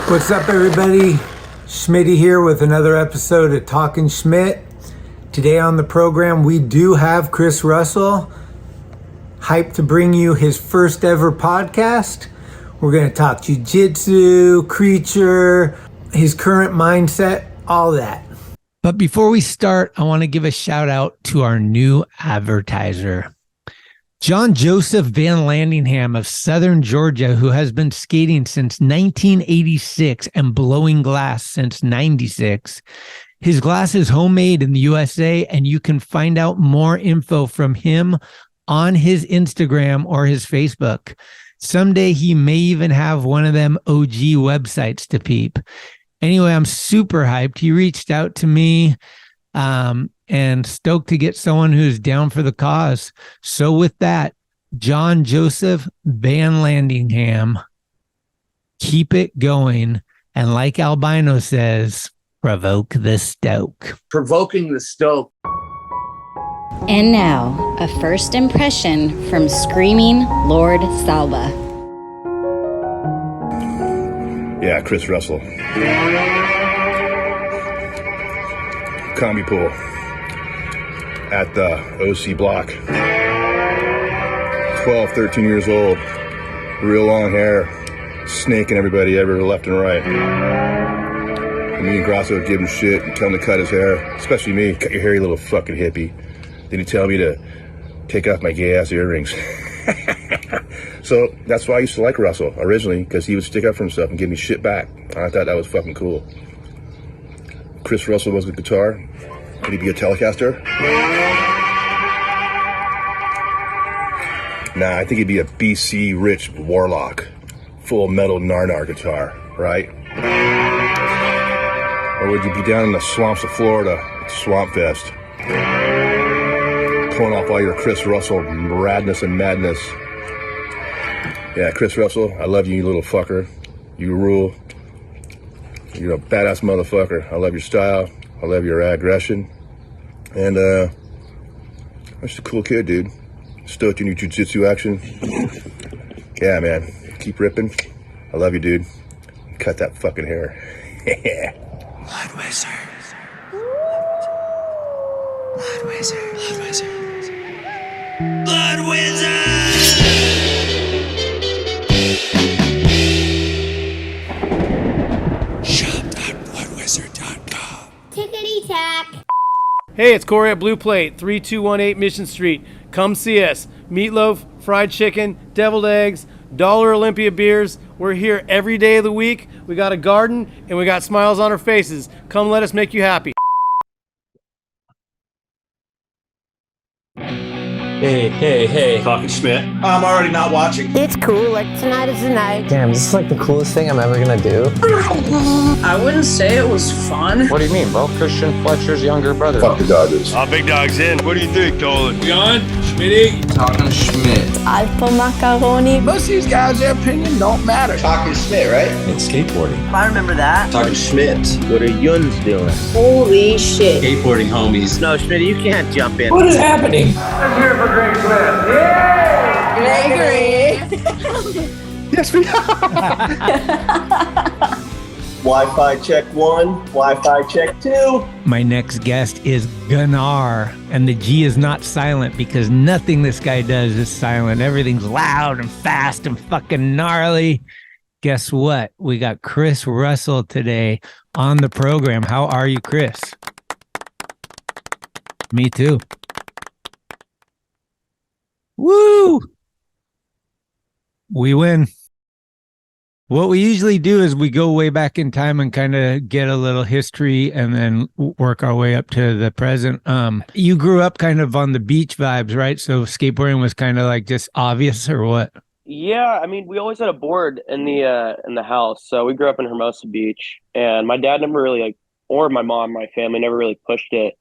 What's up, everybody? Schmitty here with another episode of Talkin Schmit. Today on the program, we do have Chris Russell, hyped to bring you his first ever podcast. We're going to talk jiu-jitsu, creature, his current mindset, all that. But before we start, I want to give a shout out to our new advertiser, John Joseph Van Landingham of Southern Georgia, who has been skating since 1986 and blowing glass since 96. His glass is homemade in the USA, and you can find out more info from him on his Instagram or his Facebook. Someday he may even have one of them OG websites to peep. Anyway, I'm super hyped. He reached out to me and stoked to get someone who's down for the cause. So with that, John Joseph Van Landingham, keep it going. And like Albino says, provoke the stoke. Provoking the stoke. And now, a first impression from Screaming Lord Salba. Yeah, Chris Russell. Combi pool at the OC block. 12, 13 years old, real long hair, snaking everybody ever left and right. And me and Grosso would give him shit and tell him to cut his hair, especially me, cut your hair, you little fucking hippie. Then he'd tell me to take off my gay ass earrings. So that's why I used to like Russell originally, because he would stick up for himself and give me shit back. I thought that was fucking cool. Chris Russell was the guitar. Could he be a Telecaster? Nah, I think he'd be a BC Rich Warlock. Full metal Narnar guitar, right? Or would you be down in the swamps of Florida at Swampfest? Pulling off all your Chris Russell radness and madness. Yeah, Chris Russell, I love you, you little fucker. You rule. You're a badass motherfucker. I love your style. I love your aggression. And, I'm just a cool kid, dude. Stoked in your jiu-jitsu action. Yeah, man. Keep ripping. I love you, dude. Cut that fucking hair. Blood Wizard. Blood Wizard. Blood Wizard. Blood Wizard! Shop.bloodwizard.com. Tickety-tack. Hey, it's Corey at Blue Plate, 3218 Mission Street. Come see us. Meatloaf, fried chicken, deviled eggs, Dollar Olympia beers. We're here every day of the week. We got a garden, and we got smiles on our faces. Come let us make you happy. Hey. Talkin Schmit. I'm already not watching. It's cool, like tonight is the night. Damn, this is like the coolest thing I'm ever gonna do. I wouldn't say it was fun. What do you mean, bro? Christian Fletcher's younger brother. Fuck the Dodgers. Big Dog's in. What do you think, Doad? John, Schmitty. Talkin Schmit. Alpha macaroni. Most of these guys, their opinion don't matter. Talkin Schmit, right? It's skateboarding. I remember that. Talkin Schmit. What are Yuns doing? Holy shit. Skateboarding homies. No, Schmit, you can't jump in. What is happening? Gregory. Yes, we are. Wi-Fi check 1, Wi-Fi check 2. My next guest is Gunnar, and the G is not silent because nothing this guy does is silent. Everything's loud and fast and fucking gnarly. Guess what? We got Chris Russell today on the program. How are you, Chris? Me too. Woo! We win. What we usually do is we go way back in time and kind of get a little history and then work our way up to the present. You grew up kind of on the beach vibes, right? So skateboarding was kind of like just obvious, or what? Yeah, I mean, we always had a board in the house. So we grew up in Hermosa Beach, and my dad never really or my mom, my family never really pushed it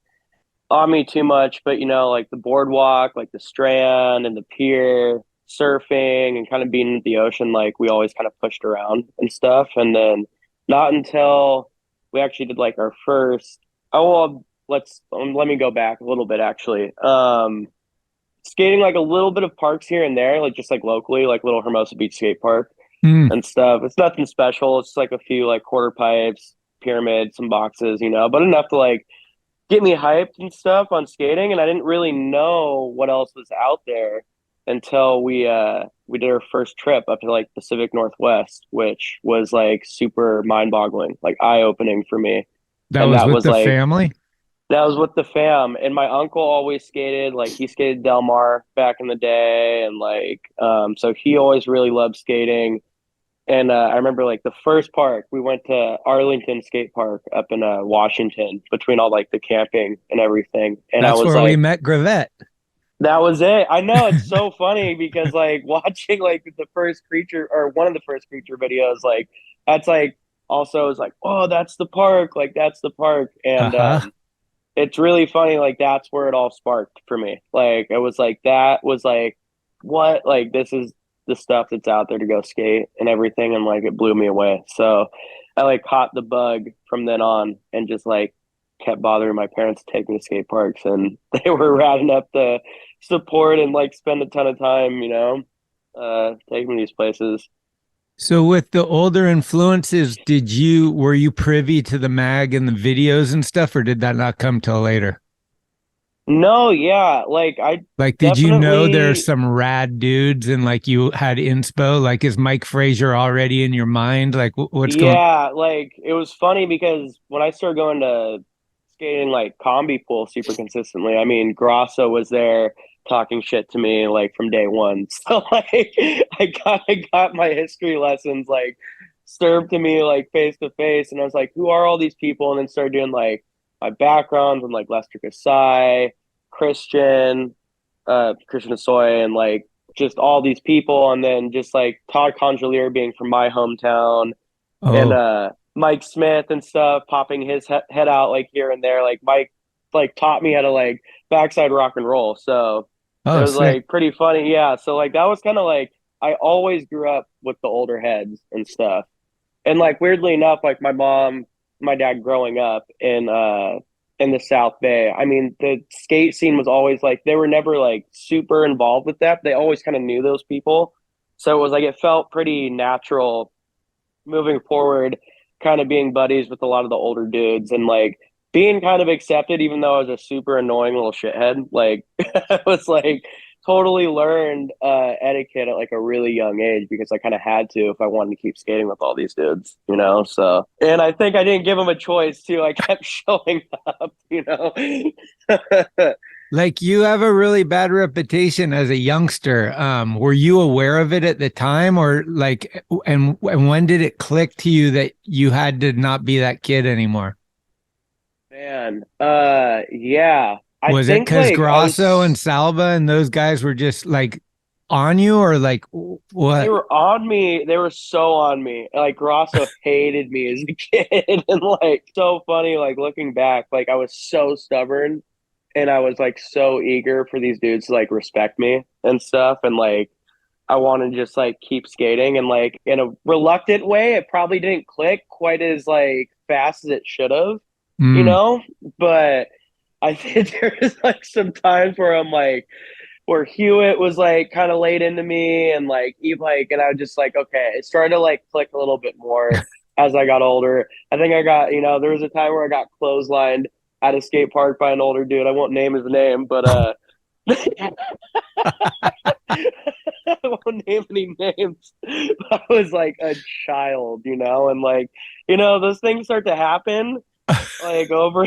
on me too much. But like the boardwalk, like the Strand and the pier, surfing and kind of being in the ocean, like we always kind of pushed around and stuff. And then not until we actually did like our first, let me go back a little bit actually. Skating like a little bit of parks here and there, like just like locally, like little Hermosa Beach skate park. and stuff. It's nothing special. It's like a few like quarter pipes, pyramid, some boxes, but enough to like get me hyped and stuff on skating. And I didn't really know what else was out there until we did our first trip up to like Pacific Northwest, which was like super mind-boggling, like eye-opening for me. That was with the family? That was with the fam. And my uncle always skated, like he skated Del Mar back in the day, and like so he always really loved skating. And I remember like the first park, we went to Arlington Skate Park up in Washington, between all like the camping and everything. And that's I was where like, we met Gravette. That was it. I know, it's so funny because like watching like the first creature, or one of the first creature videos, like that's like also is like, oh, that's the park, like that's the park. And it's really funny, like that's where it all sparked for me. Like it was like, that was like, what, like this is the stuff that's out there to go skate and everything, and like it blew me away. So I like caught the bug from then on, and just like kept bothering my parents to take me to skate parks, and they were ratting up the support and like spend a ton of time, taking me to these places. So with the older influences, were you privy to the mag and the videos and stuff, or did that not come till later? No, yeah. Did you know there's some rad dudes, and like you had inspo? Like, is Mike Frazier already in your mind? Like what's going on? Yeah, like it was funny because when I started going to skating like Combi pool super consistently, I mean, Grosso was there talking shit to me like from day one. So like I got my history lessons like served to me like face to face, and I was like, who are all these people? And then started doing like my background from like Lester Kasai, Christian Asoy, and like just all these people, and then just like Todd Conjolier being from my hometown, and Mike Smith and stuff, popping his head out like here and there. Like Mike like taught me how to like backside rock and roll. So it was like pretty funny. Yeah. So like that was kind of like, I always grew up with the older heads and stuff. And like weirdly enough, like my mom, my dad growing up in the South Bay, I mean, the skate scene was always like, they were never like super involved with that. They always kind of knew those people. So it was like, it felt pretty natural moving forward, kind of being buddies with a lot of the older dudes, and like being kind of accepted, even though I was a super annoying little shithead. Like I was like totally learned etiquette at like a really young age, because I kind of had to if I wanted to keep skating with all these dudes, so. And I think I didn't give them a choice too. I kept showing up. Like, you have a really bad reputation as a youngster. Were you aware of it at the time, or like, and when did it click to you that you had to not be that kid anymore? Man, yeah. Was it because Grosso and Salba and those guys were just like on you, or like what? They were on me. They were so on me. Like Grosso hated me as a kid, and like so funny. Like looking back, like I was so stubborn. And I was like so eager for these dudes to like respect me and stuff. And like, I wanted to just like keep skating, and like in a reluctant way, it probably didn't click quite as like fast as it should have, but I think there was like some times where I'm like, where Hewitt was like kind of laid into me, and like, and I was just like, okay, it started to like click a little bit more as I got older. I think I got, there was a time where I got clotheslined at a skate park by an older dude. I won't name his name, but I won't name any names. I was like a child, and like, those things start to happen like over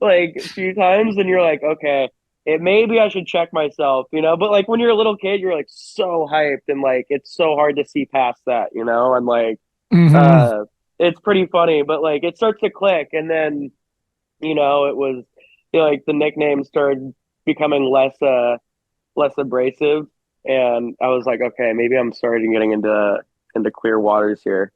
like a few times, and you're like, okay, maybe I should check myself, but like when you're a little kid, you're like so hyped, and like it's so hard to see past that, and like it's pretty funny, but like it starts to click, and then it was like the nicknames started becoming less abrasive, and I was like, okay, maybe I'm starting getting into clear waters here.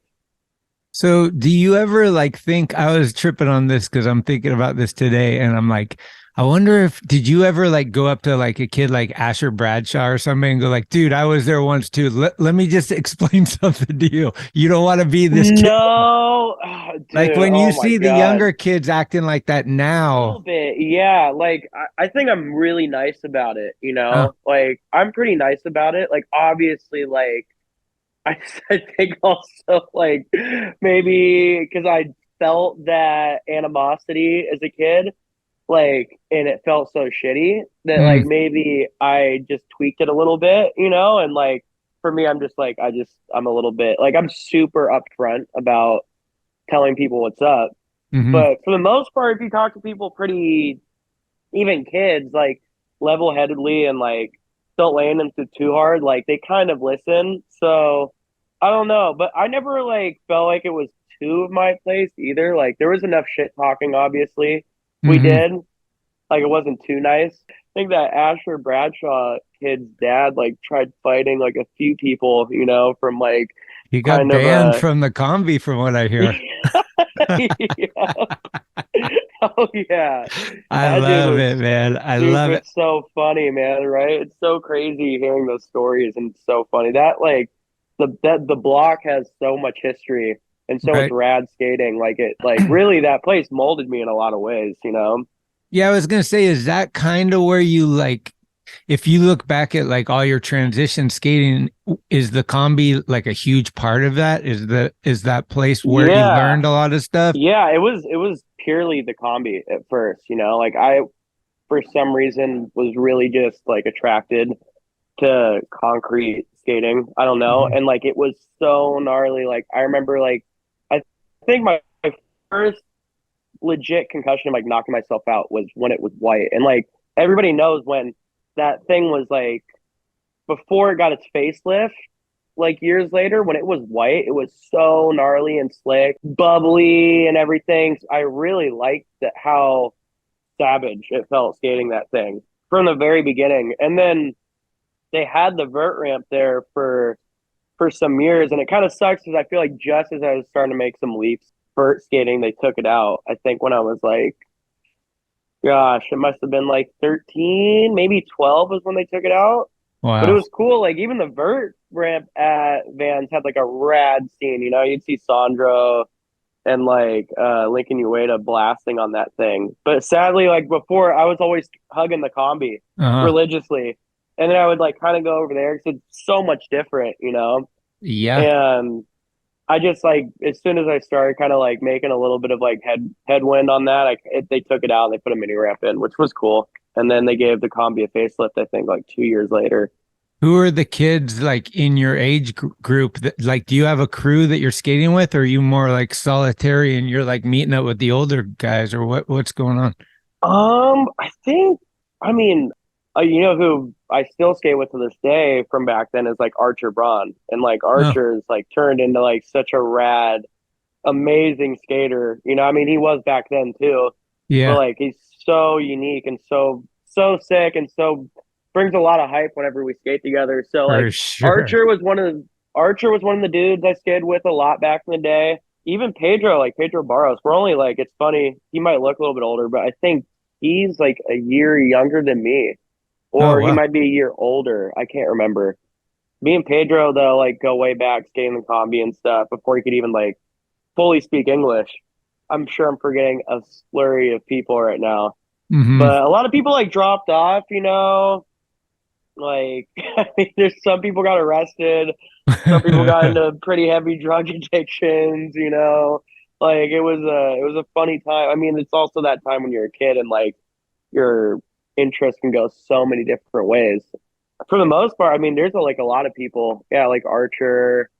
So do you ever like think, I was tripping on this because I'm thinking about this today, and I'm like, I wonder did you ever like go up to like a kid like Asher Bradshaw or something and go like, dude, I was there once too. Let me just explain something to you. You don't want to be this kid. No. Dude, like when you see the younger kids acting like that now. A little bit, yeah. Like I think I'm really nice about it, like I'm pretty nice about it. Like obviously, like I think also like maybe because I felt that animosity as a kid, like, and it felt so shitty that like Mm. maybe I just tweaked it a little bit, you know, and like for me, I'm just like I'm a little bit like I'm super upfront about telling people what's up, Hmm. but for the most part, if you talk to people pretty, even kids, like level-headedly and like don't lay them too hard, like they kind of listen. So I don't know, but I never like felt like it was too of my place either. Like there was enough shit talking, obviously. We Hmm. did. Like it wasn't too nice. I think that Asher Bradshaw kid's dad like tried fighting like a few people, you know, from like He got kind of banned from the Combi, from what I hear. yeah. Oh yeah. I That dude love was it, man. I love super, it. it's so funny, man, right? It's so crazy hearing those stories and it's so funny. That like the block has so much history and so much Right. rad skating. Like it like really that place molded me in a lot of ways, you know? Yeah, I was gonna say, is that kind of where you like, if you look back at like all your transition skating, is the Combi like a huge part of that? Is that place where you Yeah. learned a lot of stuff? Yeah, it was purely the combi at first, you know, like I for some reason was really just like attracted to concrete skating. I don't know. Mhm. And like it was so gnarly. Like I remember like I think my first legit concussion, like knocking myself out, was when it was white. And like everybody knows when that thing was like before it got its facelift, like years later when it was white, it was so gnarly and slick, bubbly and everything. I really liked that how savage it felt skating that thing from the very beginning. And then they had the vert ramp there for some years, and it kind of sucks because I feel like just as I was starting to make some leaps vert skating, they took it out. I think when I was like, gosh, it must have been like 13, maybe 12 was when they took it out. But it Wow. was cool. Like even the vert ramp at Vans had like a rad scene. You know, you'd see Sandro and like Lincoln Ueda blasting on that thing. But sadly, like before, I was always hugging the combi Uh-huh. religiously, and then I would like kind of go over there because it's so much different, you know. Yeah. And I just like as soon as I started kind of like making a little bit of like headwind on that, they took it out and they put a mini ramp in, which was cool. And then they gave the combi a facelift, I think, like 2 years later. Who are the kids like in your age group that like, do you have a crew that you're skating with, or are you more like solitary and you're like meeting up with the older guys, or what's going on? I think, I mean, you know who I still skate with to this day from back then is like Archer Braun, and like Oh, Archer is like turned into like such a rad, amazing skater. You know, I mean, he was back then too, but yeah, like he's so unique and so sick and so brings a lot of hype whenever we skate together. So for like sure. Archer was one of the dudes I skated with a lot back in the day. Even Pedro, like Pedro Barros, we're only like it's funny. He might look a little bit older, but I think he's like a year younger than me, Oh, or he wow. might be a year older. I can't remember. Me and Pedro though, like go way back skating the combi and stuff before he could even like fully speak English. I'm sure I'm forgetting a slurry of people right now, Hmm. but a lot of people like dropped off. You know, like I mean, there's some people got arrested, some people got into pretty heavy drug addictions. You know, like it was a funny time. I mean, it's also that time when you're a kid and like your interest can go so many different ways. For the most part, I mean, there's like a lot of people. Yeah, like Archer.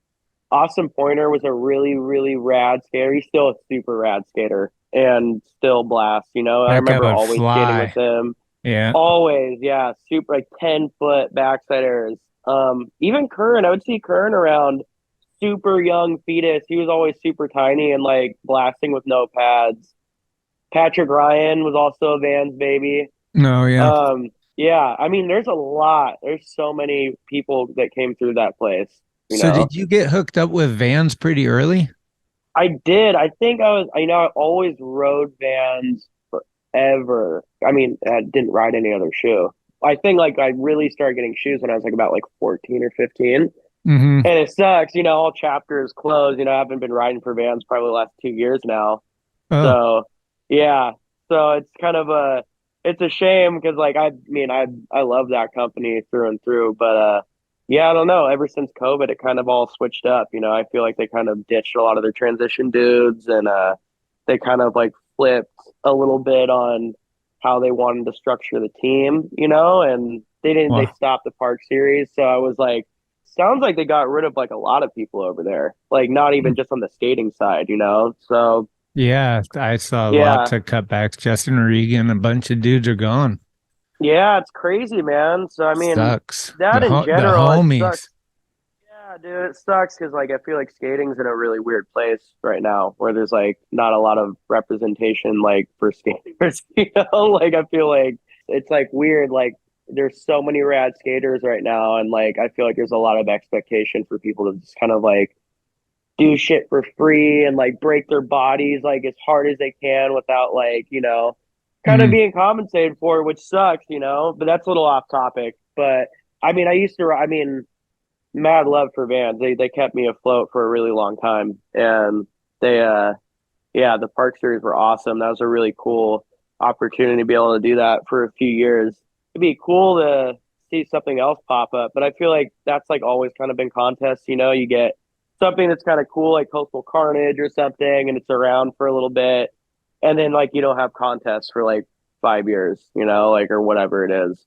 Austin Pointer was a really, really rad skater. He's still a super rad skater and still blast. You know, I That guy remember would always skating with fly. him. Yeah. Always, yeah, super like 10-foot backsiders. Even Kern, I would see Kern around super young fetus. He was always super tiny and like blasting with no pads. Patrick Ryan was also a Vans baby. No, yeah. Yeah, I mean, there's a lot. There's so many people that came through that place, you So know. did you get hooked up with Vans pretty early? I did. I think I always rode Vans forever. I mean, I didn't ride any other shoe. I think like I really started getting shoes when I was like about like 14 or 15. Hmm. And it sucks, you know, all chapters closed. You know, I haven't been riding for Vans probably the last 2 years now. Oh, So yeah. So it's kind of it's a shame because like I mean I love that company through and through, but Yeah, I don't know. Ever since COVID, it kind of all switched up. I feel like they kind of ditched a lot of their transition dudes, and they kind of like flipped a little bit on how they wanted to structure the team, and they stopped the park series. So I was like, sounds like they got rid of like a lot of people over there, like not even just on the skating side, So Yeah, I saw lots of cutbacks. Justin Regan, a bunch of dudes are gone. Yeah, it's crazy, man. So I mean, sucks. That in general, the homies. it sucks. Yeah, dude, it sucks because like I feel like skating's in a really weird place right now, where there's like not a lot of representation like for skaters. Like I feel like it's like weird. Like there's so many rad skaters right now, and like I feel like there's a lot of expectation for people to just kind of like do shit for free and like break their bodies like as hard as they can without like kind of being compensated for, which sucks, but that's a little off topic. But I mean, mad love for Vans. They kept me afloat for a really long time. And the park series were awesome. That was a really cool opportunity to be able to do that for a few years. It'd be cool to see something else pop up, but I feel like that's like always kind of been contests. You get something that's kind of cool, like Coastal Carnage or something, and it's around for a little bit. And then like you don't have contests for like 5 years, like or whatever it is.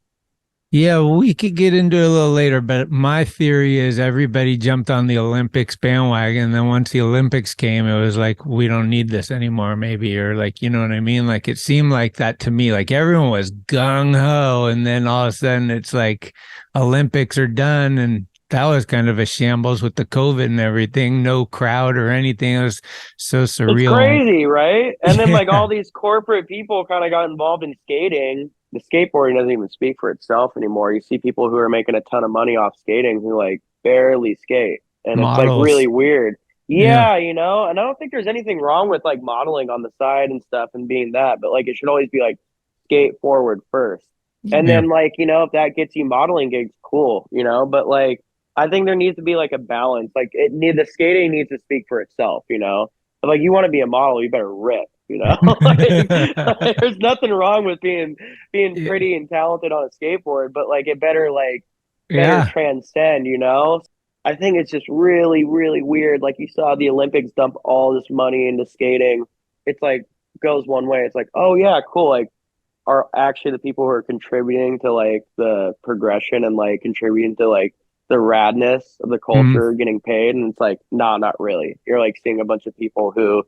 Yeah, we could get into it a little later, but my theory is everybody jumped on the Olympics bandwagon. And then once the Olympics came, it was like, we don't need this anymore, maybe. Or like, you know what I mean? Like it seemed like that to me, like everyone was gung ho. And then all of a sudden it's like Olympics are done. And that was kind of a shambles with the COVID and everything. No crowd or anything. It was so surreal. It's crazy, right? And then like all these corporate people kind of got involved in skating. The skateboarding doesn't even speak for itself anymore. You see people who are making a ton of money off skating who like barely skate. And Models. It's like really weird. Yeah, and I don't think there's anything wrong with like modeling on the side and stuff and being that, but like it should always be like skate forward first. And then like, if that gets you modeling gigs, cool, but like I think there needs to be like a balance. Like the skating needs to speak for itself, But like you want to be a model, you better rip, like, there's nothing wrong with being pretty and talented on a skateboard, but like it better transcend, I think it's just really, really weird. Like you saw the Olympics dump all this money into skating. It's like goes one way. It's like, oh yeah, cool. Like are actually the people who are contributing to like the progression and like contributing to like the radness of the culture getting paid. And it's like, nah, not really. You're like seeing a bunch of people who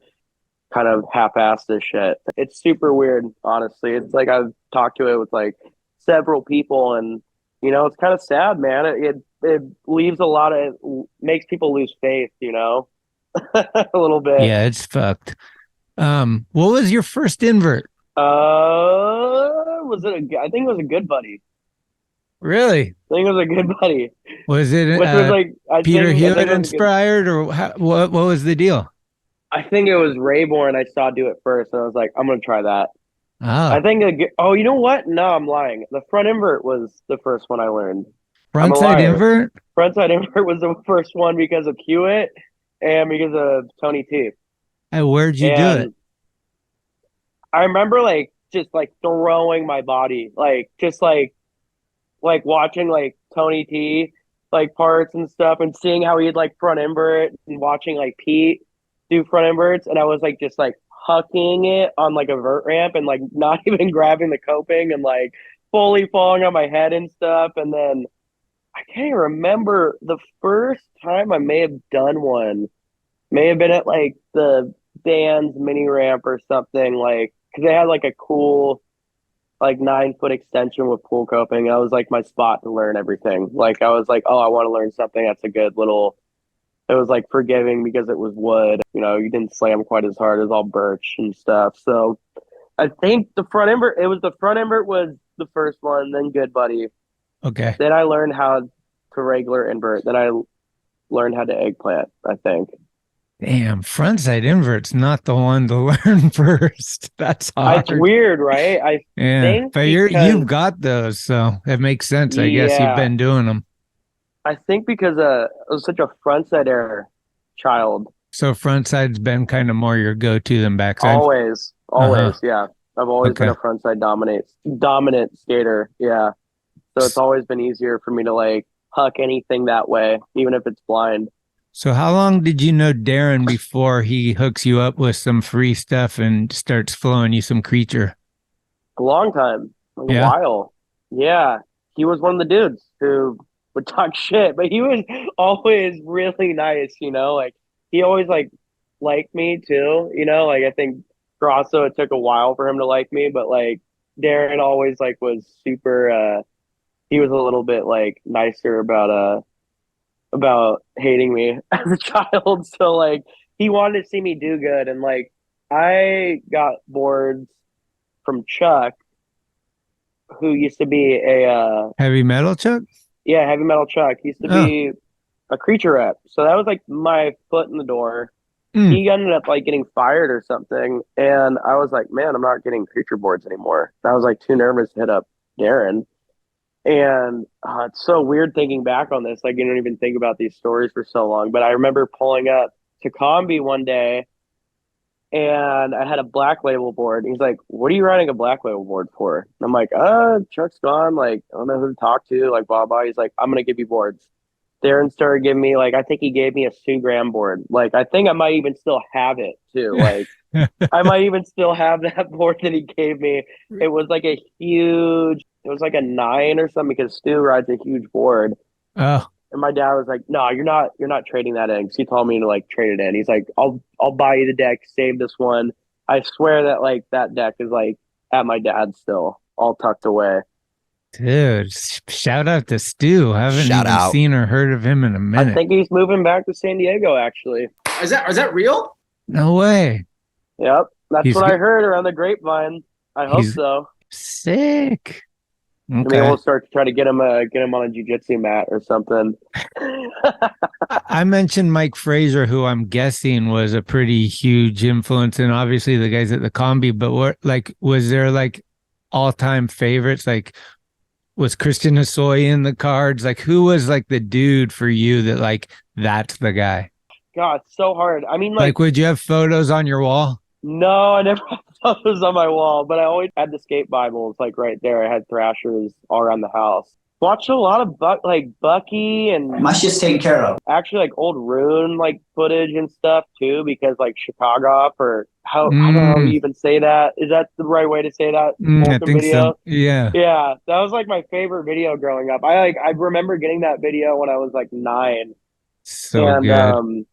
kind of half-ass this shit. It's super weird, honestly. It's like I've talked to it with like several people, and it's kind of sad, man. It leaves makes people lose faith, a little bit. Yeah, it's fucked. What was your first invert? I think it was a Good Buddy. Really? I think it was a Good Buddy. Was it which was like Peter Hewitt inspired, or what was the deal? I think it was Rayborn. I saw do it first, and I was like, I'm gonna try that. Oh. I think. You know what? No, I'm lying. The front invert was the first one I learned. Frontside invert? Frontside invert was the first one because of Hewitt and because of Tony T. And where'd you do it? I remember like just like throwing my body, like just like watching like Tony T like parts and stuff, and seeing how he'd like front invert, and watching like Pete do front inverts, and I was like just like hucking it on like a vert ramp and like not even grabbing the coping and like fully falling on my head and stuff. And then I can't even remember the first time I may have done one. May have been at like the Dan's mini ramp or something, like because they had like a cool like 9-foot extension with pool coping. That was like my spot to learn everything. Like I was like, oh, I want to learn something that's a good little. It was like forgiving because it was wood. You didn't slam quite as hard as all birch and stuff. So I think the front invert was the first one, then Good Buddy. Okay. Then I learned how to regular invert. Then I learned how to eggplant, I think. Damn, frontside invert's not the one to learn first. That's hard. It's weird, right? I think but you've got those, so it makes sense. I guess you've been doing them. I think because I was such a frontside air child. So frontside's been kind of more your go-to than backside? Always, yeah. I've always been a frontside dominant skater, yeah. So it's always been easier for me to like huck anything that way, even if it's blind. So how long did you know Darren before he hooks you up with some free stuff and starts flowing you some creature? A long time, like Yeah. a while. Yeah, he was one of the dudes who would talk shit, but he was always really nice, you know, like he always like liked me too, you know, like I think Grosso, it took a while for him to like me, but like Darren always like was super, he was a little bit like nicer about hating me as a child. So like he wanted to see me do good. And like I got boards from Chuck, who used to be a Heavy metal, Chuck? yeah, heavy metal Chuck. He used to be a creature rep. So that was like my foot in the door. He ended up like getting fired or something. And I was like, man, I'm not getting creature boards anymore. I was like too nervous to hit up Darren. And it's so weird thinking back on this. Like, you don't even think about these stories for so long. But I remember pulling up to Combi one day and I had a black label board. He's like, what are you riding a black label board for? And I'm like, Chuck's gone. Like, I don't know who to talk to. Like, blah, blah. He's like, I'm going to give you boards. Darren started giving me, like, I think he gave me a Sue Graham board. Like, I think I might even still have it, too. Like, I might even still have that board that he gave me. It was like a huge, it was like a 9 or something because Stu rides a huge board. Oh. And my dad was like, no, you're not trading that in. Because he told me to, like, trade it in. He's like, I'll buy you the deck, save this one. I swear that, like, that deck is, like, at my dad's still, all tucked away. Dude, shout out to Stu. I haven't Shout even out. seen or heard of him in a minute. I think he's moving back to San Diego, actually. Is that real? No way. Yep. That's He's what g- I heard around the grapevine. I hope He's- so. Sick. Maybe Okay. we'll start to try to get him on a jiu-jitsu mat or something. I mentioned Mike Fraser, who I'm guessing was a pretty huge influence, and obviously the guys at the Combi, but was there like all-time favorites? Like, was Christian Hosoi in the cards? Like, who was like the dude for you that like, that's the guy? God, it's so hard. I mean, Like, would you have photos on your wall? no, I never had those on my wall, but I always had the skate Bibles like right there. I had Thrashers all around the house. Watched a lot of Bucky and My shit's taken care of. actually like old Rune like footage and stuff too, because like Chicago or how I don't know how you even say that. Is that the right way to say that? I Molten think video? so. Yeah. Yeah, that was like my favorite video growing up. I remember getting that video when I was like 9. So good.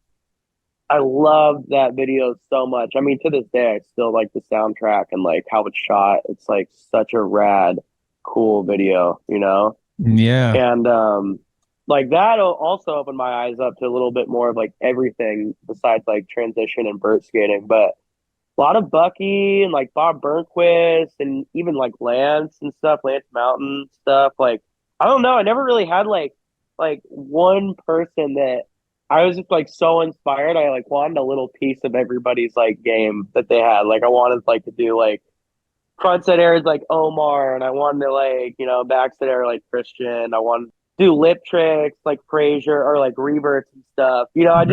I loved that video so much. I mean, to this day, I still like the soundtrack and like how it's shot. It's like such a rad, cool video, you know? Yeah. And like that also opened my eyes up to a little bit more of like everything besides like transition and vert skating. But a lot of Bucky and like Bob Burnquist and even like Lance and stuff, Lance Mountain stuff. Like, I don't know. I never really had like one person that I was just like so inspired. I like wanted a little piece of everybody's like game that they had. Like I wanted like to do like frontside airs like Omar, and I wanted to like, you know, backside air like Christian. I wanted to do lip tricks like Frazier or like reverts and stuff. You know, I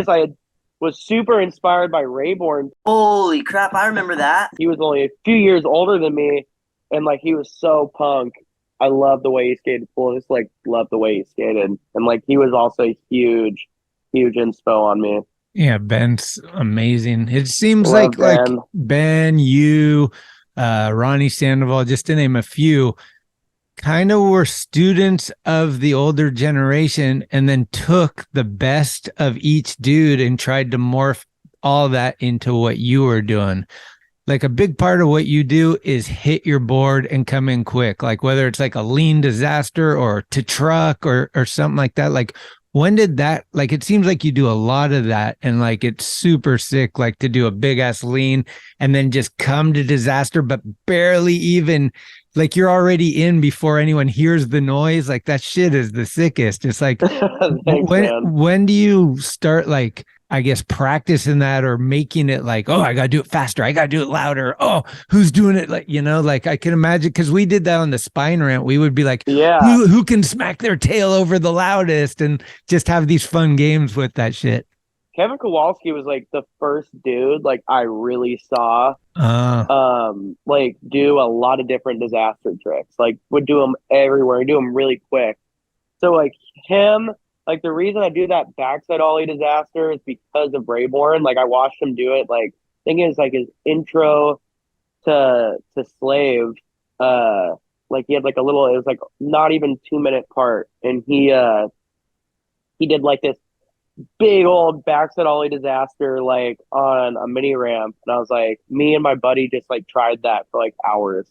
was super inspired by Rayborn. Holy crap, I remember that. He was only a few years older than me, and like he was so punk. I loved the way he skated pool. Just like loved the way he skated. And like he was also a huge inspo on me. Yeah, Ben's amazing. It seems Love like Ben. Ben, you, Ronnie Sandoval, just to name a few, kind of were students of the older generation and then took the best of each dude and tried to morph all that into what you were doing. Like a big part of what you do is hit your board and come in quick. Like whether it's like a lean disaster or to truck or something like that. Like when did that, like, it seems like you do a lot of that and like, it's super sick, like to do a big ass lean and then just come to disaster, but barely even like you're already in before anyone hears the noise. Like that shit is the sickest. It's like, Thanks, man. when do you start like, I guess practicing that or making it like, oh, I got to do it faster. I got to do it louder. Oh, who's doing it? Like, you know, like I can imagine because we did that on the Spine Rant. We would be like, yeah, who can smack their tail over the loudest and just have these fun games with that shit. Kevin Kowalski was like the first dude like I really saw like do a lot of different disaster tricks. Like would do them everywhere, do them really quick. So like him, like the reason I do that backside ollie disaster is because of Rayborn. Like I watched him do it. Like thing is like his intro to Slave, like he had like a little, it was like not even 2 minute part, and he did like this big old backside ollie disaster like on a mini ramp, and I was like, me and my buddy just like tried that for like hours,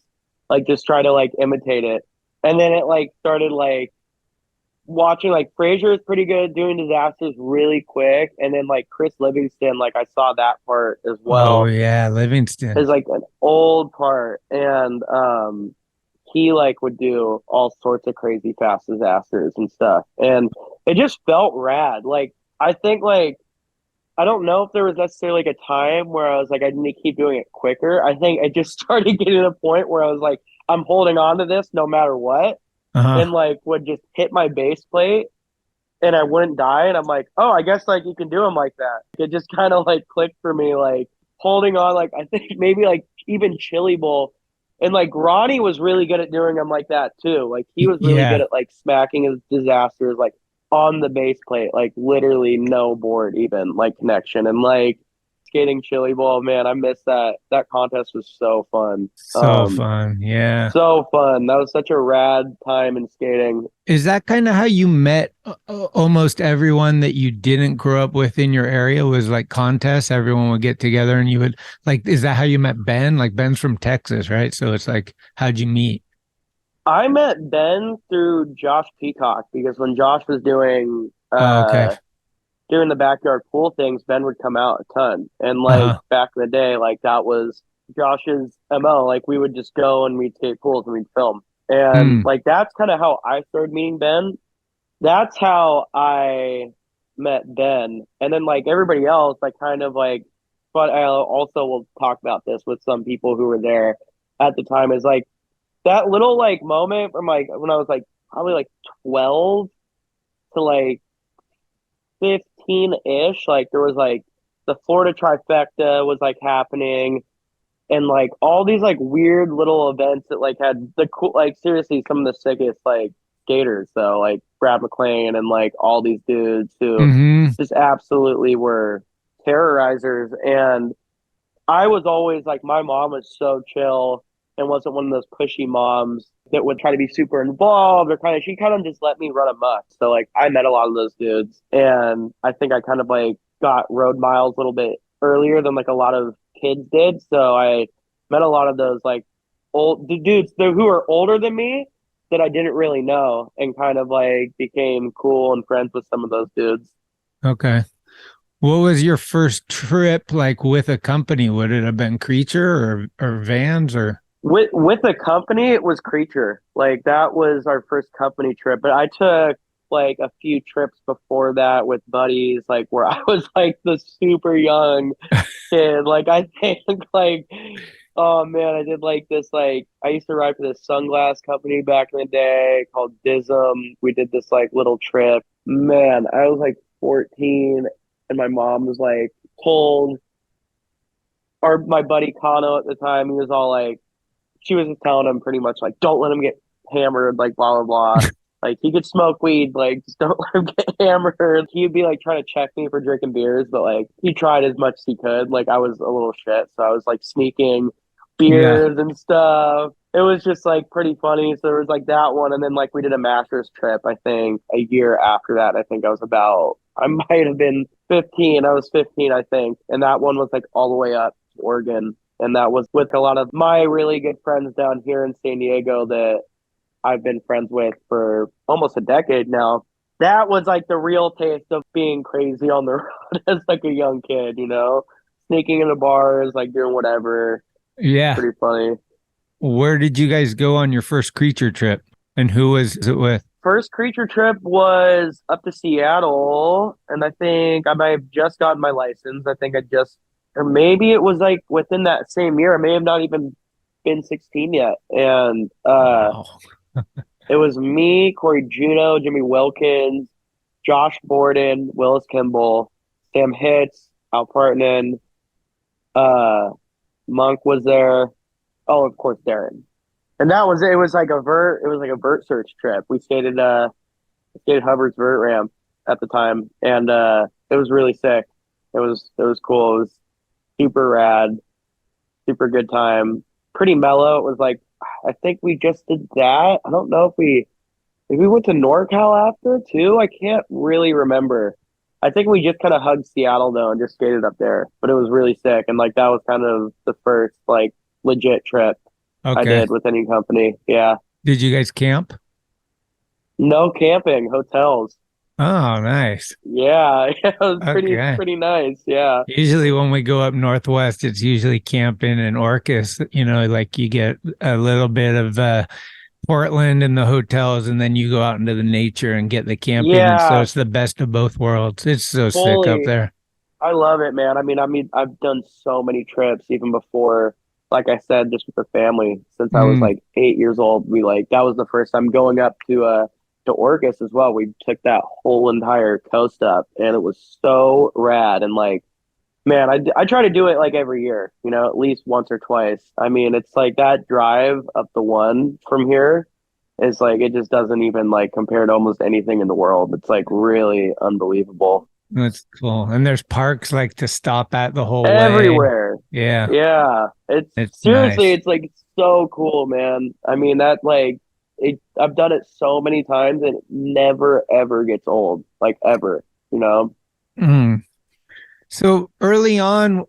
like just try to like imitate it, and then it like started like watching like Frazier is pretty good doing disasters really quick, and then like Chris Livingston, like I saw that part as well. Oh yeah, Livingston is like an old part, and he like would do all sorts of crazy fast disasters and stuff, and it just felt rad. Like I think like I don't know if there was necessarily like a time where I was like I need to keep doing it quicker. I think it just started getting to the point where I was like I'm holding on to this no matter what, and like would just hit my base plate and I wouldn't die, and I'm like, oh, I guess like you can do them like that. It just kind of like clicked for me, like holding on. Like I think maybe like even Chili Bowl, and like Ronnie was really good at doing them like that too. Like he was really good at like smacking his disasters like on the base plate, like literally no board even like connection, and like skating Chili Bowl. Man, I miss that. That contest was so fun. so fun. Yeah. So fun. That was such a rad time in skating. Is that kind of how you met almost everyone that you didn't grow up with in your area? Was like contests, everyone would get together and you would like, is that how you met Ben? Like Ben's from Texas, right? So it's like, how'd you meet? I met Ben through Josh Peacock, because when Josh was doing doing the backyard pool things, Ben would come out a ton. And like back in the day, like that was Josh's MO. Like we would just go and we'd skate pools and we'd film. And like that's kind of how I started meeting Ben. That's how I met Ben. And then like everybody else, like kind of like, but I also will talk about this with some people who were there at the time, is like that little like moment from like when I was like probably like 12 to like 15-ish, like there was like the Florida trifecta was like happening, and like all these like weird little events that like had the cool, like seriously some of the sickest like skaters, so like Brad McLean and like all these dudes who just absolutely were terrorizers. And I was always like, my mom was so chill and wasn't one of those pushy moms that would try to be super involved, or she kind of just let me run amok. So like I met a lot of those dudes, and I think I kind of like got road miles a little bit earlier than like a lot of kids did. So I met a lot of those like old dudes who are older than me that I didn't really know, and kind of like became cool and friends with some of those dudes. Okay. What was your first trip like with a company? Would it have been Creature or Vans or? With a company, it was Creature. Like that was our first company trip. But I took like a few trips before that with buddies, like where I was like the super young kid. Like I think like, oh man, I did like this, like I used to ride for this sunglass company back in the day called Dism. We did this like little trip. Man, I was like 14, and my mom was like told, or my buddy Kano at the time, he was all like, she was just telling him pretty much like, don't let him get hammered, like blah, blah, blah. Like he could smoke weed, like just don't let him get hammered. He'd be like trying to check me for drinking beers, but like he tried as much as he could. Like I was a little shit, so I was like sneaking beers and stuff. It was just like pretty funny. So there was like that one, and then like we did a master's trip, I think a year after that. I think I might have been 15. I was 15, I think. And that one was like all the way up to Oregon. And that was with a lot of my really good friends down here in San Diego that I've been friends with for almost a decade now. That was like the real taste of being crazy on the road as like a young kid, you know, sneaking into bars, like doing whatever. Yeah. Pretty funny. Where did you guys go on your first Creature trip, and who was it with? First Creature trip was up to Seattle, and I think I might have just gotten my license. I think or maybe it was like within that same year. I may have not even been 16 yet. And it was me, Corey Juno, Jimmy Wilkins, Josh Borden, Willis Kimball, Sam Hitz, Al Partnan, Monk was there. Oh, of course, Darren. And it was like a vert search trip. We skated skated Hubbard's vert ramp at the time, and it was really sick. It was cool. It was super rad, super good time. Pretty mellow. It was like, I think we just did that. I don't know if maybe we went to NorCal after too. I can't really remember. I think we just kind of hugged Seattle though and just skated up there. But it was really sick, and like that was kind of the first like legit trip I did with any company. Yeah. Did you guys camp? No camping, hotels. Oh, nice. Yeah, it was pretty nice. Yeah. Usually when we go up northwest, it's usually camping in Orcas. You know, like you get a little bit of Portland and the hotels, and then you go out into the nature and get the camping. Yeah. And so it's the best of both worlds. It's so sick up there. I love it, man. I mean, I've done so many trips even before, like I said, just with the family since I was like 8 years old. That was the first time going up to Orcas as well. We took that whole entire coast up, and it was so rad. And like, man, I try to do it like every year, you know, at least once or twice. I mean, it's like that drive up the one from here is like, it just doesn't even like compare to almost anything in the world. It's like really unbelievable. That's cool. And there's parks like to stop at the whole everywhere. way. Yeah. Yeah. It's seriously, nice. It's like so cool, man. I mean, that like, I've done it so many times, and it never ever gets old, like ever, you know. So early on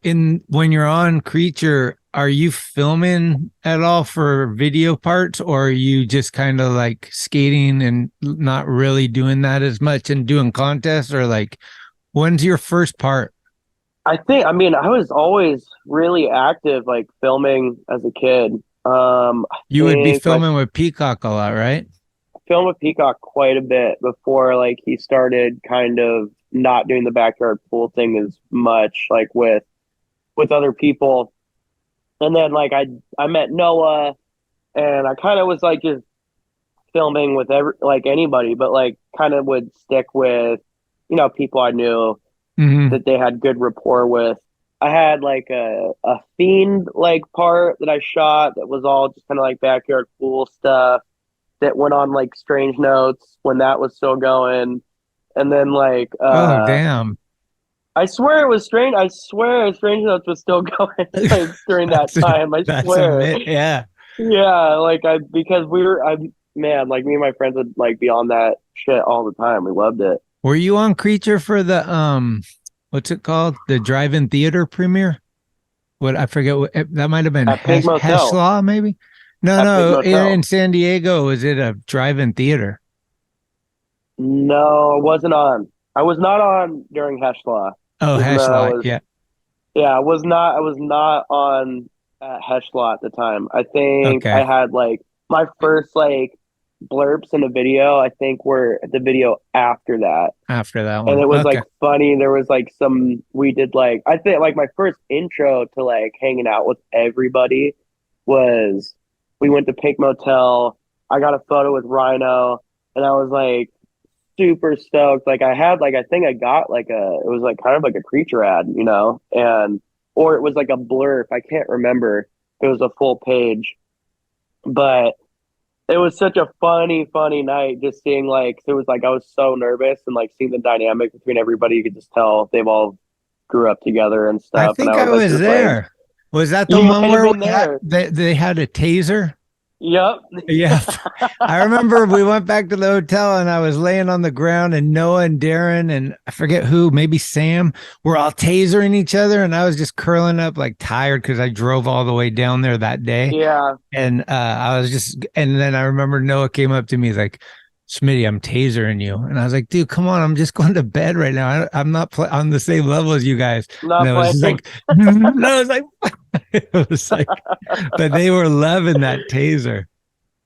when you're on Creature, are you filming at all for video parts, or are you just kind of like skating and not really doing that as much and doing contests, or like when's your first part? I was always really active, like filming as a kid. You would be filming with Peacock a lot, right? Film with Peacock quite a bit before like he started kind of not doing the backyard pool thing as much, like with other people. And then like I met Noah, and I kind of was like just filming with anybody, but like kind of would stick with, you know, people I knew that they had good rapport with. I had like a fiend like part that I shot that was all just kind of like backyard pool stuff that went on like Strange Notes when that was still going. And then like oh damn. I swear it was Strange. I swear Strange Notes was still going like during that time. I swear. Yeah. Yeah, like because man, like me and my friends would like be on that shit all the time. We loved it. Were you on Creature for the what's it called? The drive-in theater premiere? What I forget what that might have been. Heshlaw, maybe? No, in San Diego, was it a drive-in theater? No, I wasn't on. I was not on during Heshlaw. Oh, Heshlaw, yeah. Yeah, I was not on Heshlaw at the time. I think I had like my first like blurbs in a video, I think were the video after that. After that one. And it was like funny. There was like we did like, I think like my first intro to like hanging out with everybody was we went to Pink Motel. I got a photo with Rhino, and I was like super stoked. Like I had like, I think I got like it was like kind of like a Creature ad, you know, or it was like a blurb. I can't remember. It was a full page, but it was such a funny night just seeing like, it was like, I was so nervous, and like seeing the dynamic between everybody, you could just tell they've all grew up together and stuff. I think and I was there. Like, was that the one where they had a taser? Yep. Yeah. I remember we went back to the hotel, and I was laying on the ground, and Noah and Darren and I forget who, maybe Sam, were all tasering each other, and I was just curling up like tired because I drove all the way down there that day. Yeah. And and then I remember Noah came up to me, he's like, Schmitty, I'm tasering you. And I was like, dude, come on. I'm just going to bed right now. I'm not on the same level as you guys. Not and I was like, no, it was like, but they were loving that taser.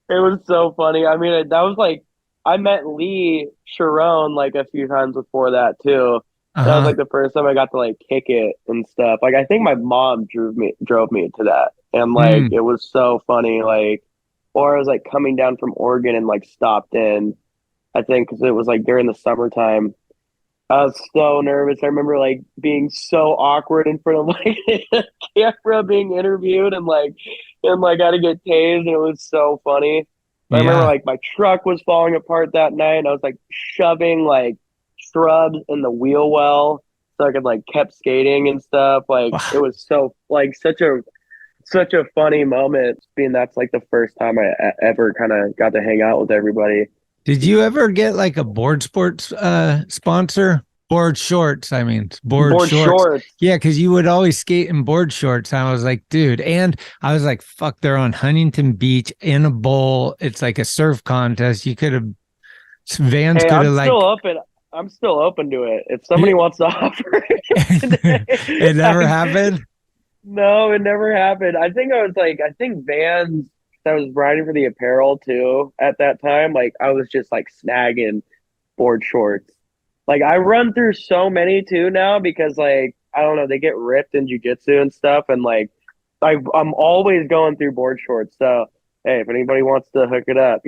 It was so funny. I mean, that was like, I met Lee Sharon like a few times before that too. That was like the first time I got to like kick it and stuff. Like, I think my mom drove me to that. And like, it was so funny. Like, or I was like coming down from Oregon and like stopped in, I think, because it was like during the summertime. I was so nervous. I remember like being so awkward in front of like a camera being interviewed, and like had to get tased, and it was so funny. I remember Yeah. like my truck was falling apart that night. And I was like shoving like shrubs in the wheel well so I could like kept skating and stuff. Like it was so like such a funny moment. Being that's like the first time I ever kind of got to hang out with everybody. Did you ever get like a board sports sponsor? Board shorts, I mean, board shorts. Yeah, because you would always skate in board shorts. I was like, dude, and I was like, fuck, they're on Huntington Beach in a bowl. It's like a surf contest. You could have, Vans Hey, could have like. I'm still open to it. If somebody wants to offer it, It never happened. No, it never happened. I think Vans. I was riding for the apparel too at that time. Like I was just like snagging board shorts. Like I run through so many too now because like I don't know, they get ripped in jiu-jitsu and stuff, and like I'm always going through board shorts. So hey, if anybody wants to hook it up,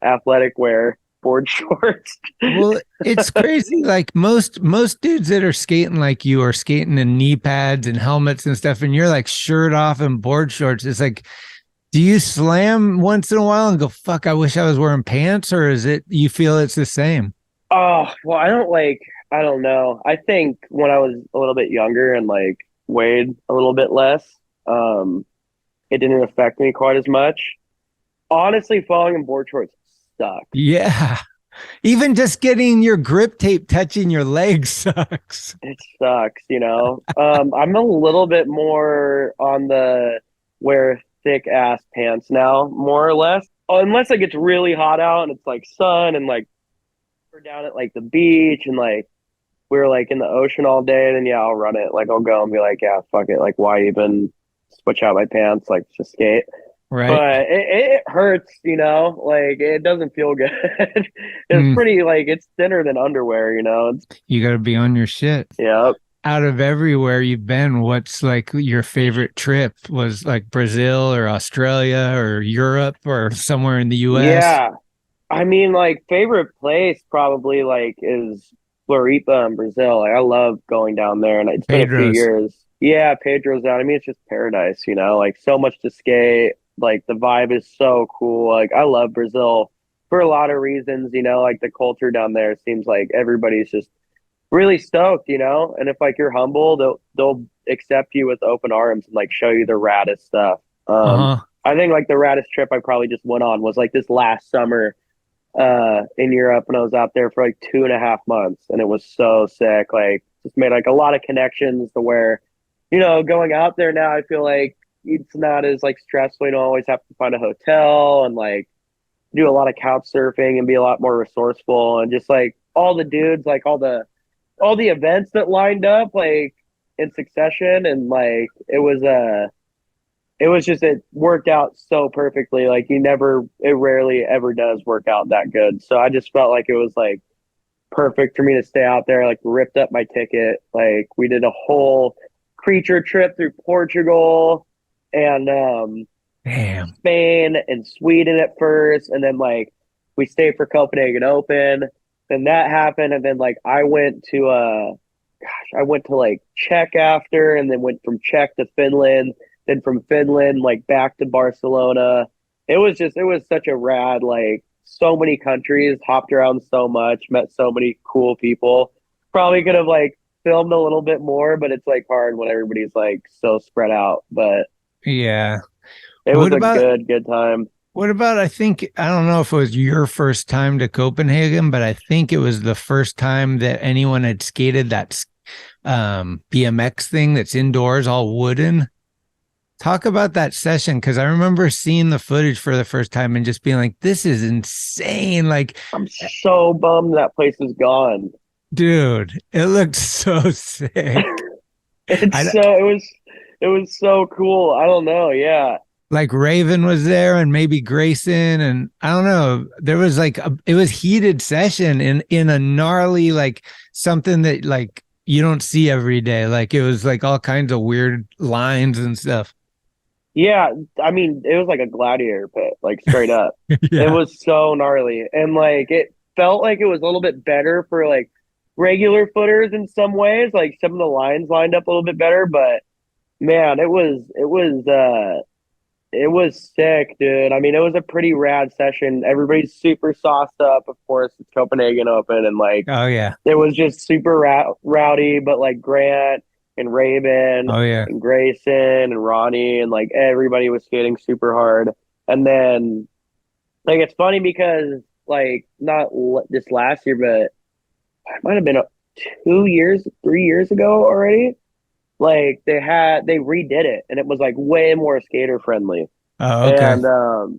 athletic wear board shorts. Well, it's crazy. Like most dudes that are skating like you are skating in knee pads and helmets and stuff, and you're like shirt off and board shorts. It's like, do you slam once in a while and go, fuck, I wish I was wearing pants, or is it you feel it's the same? Oh, well, I don't know. I think when I was a little bit younger and like weighed a little bit less, it didn't affect me quite as much. Honestly, falling in board shorts sucks. Yeah. Even just getting your grip tape touching your leg sucks. It sucks, I'm a little bit more on the wear thick ass pants now, more or less. Unless it gets really hot out and it's like sun and like we're down at like the beach and like we're like in the ocean all day, then yeah, I'll run it. Like I'll go and be like, yeah, fuck it. Like why even switch out my pants? Like just skate. Right. But it hurts, like it doesn't feel good. It's pretty like it's thinner than underwear, You got to be on your shit. Yep. Out of everywhere you've been, what's like your favorite trip? Was like Brazil or Australia or Europe or somewhere in the US? Yeah. I mean, like favorite place probably like is Floripa in Brazil. Like I love going down there, and it's been a few years. Yeah, Pedro's out. I mean, it's just paradise, like so much to skate. Like the vibe is so cool. Like I love Brazil for a lot of reasons, like the culture down there seems like everybody's just really stoked, and if like you're humble, they'll accept you with open arms and like show you the raddest stuff. I think like the raddest trip I probably just went on was like this last summer in Europe, and I was out there for like 2.5 months, and it was so sick. Like just made like a lot of connections to where, going out there now, I feel like it's not as like stressful. You don't always have to find a hotel and like do a lot of couch surfing and be a lot more resourceful, and just like all the dudes, like all the events that lined up like in succession, and like it worked out so perfectly. Like it rarely ever does work out that good. So I just felt like it was like perfect for me to stay out there. Like ripped up my ticket. Like we did a whole creature trip through Portugal and Spain and Sweden at first, and then like we stayed for Copenhagen Open. Then that happened, and then like I went to like Czech after, and then went from Czech to Finland. Then from Finland, like back to Barcelona. It was such a rad, like so many countries, hopped around so much, met so many cool people. Probably could have like filmed a little bit more, but it's like hard when everybody's like so spread out. But yeah, it was a good time. What about, I don't know if it was your first time to Copenhagen, but I think it was the first time that anyone had skated that BMX thing that's indoors, all wooden. Talk about that session, because I remember seeing the footage for the first time and just being like, this is insane. Like, I'm so bummed that place is gone. Dude, it looked so sick. It was so cool. I don't know. Yeah. Like Raven was there and maybe Grayson, and I don't know. There was like it was heated session in a gnarly, like something that like you don't see every day. Like it was like all kinds of weird lines and stuff. Yeah, I mean, it was like a gladiator pit, like straight up. Yeah. It was so gnarly, and like it felt like it was a little bit better for like regular footers in some ways. Like some of the lines lined up a little bit better, but man, it was It was sick, dude. I mean, it was a pretty rad session. Everybody's super sauced up. Of course, it's Copenhagen Open, and like, Oh yeah. it was just super rowdy. But like Grant and Raven Oh yeah. and Grayson and Ronnie and like everybody was skating super hard. And then, like, it's funny because like not this last year, but it might have been 3 years ago already. Like they redid it and it was like way more skater friendly. Oh, okay. And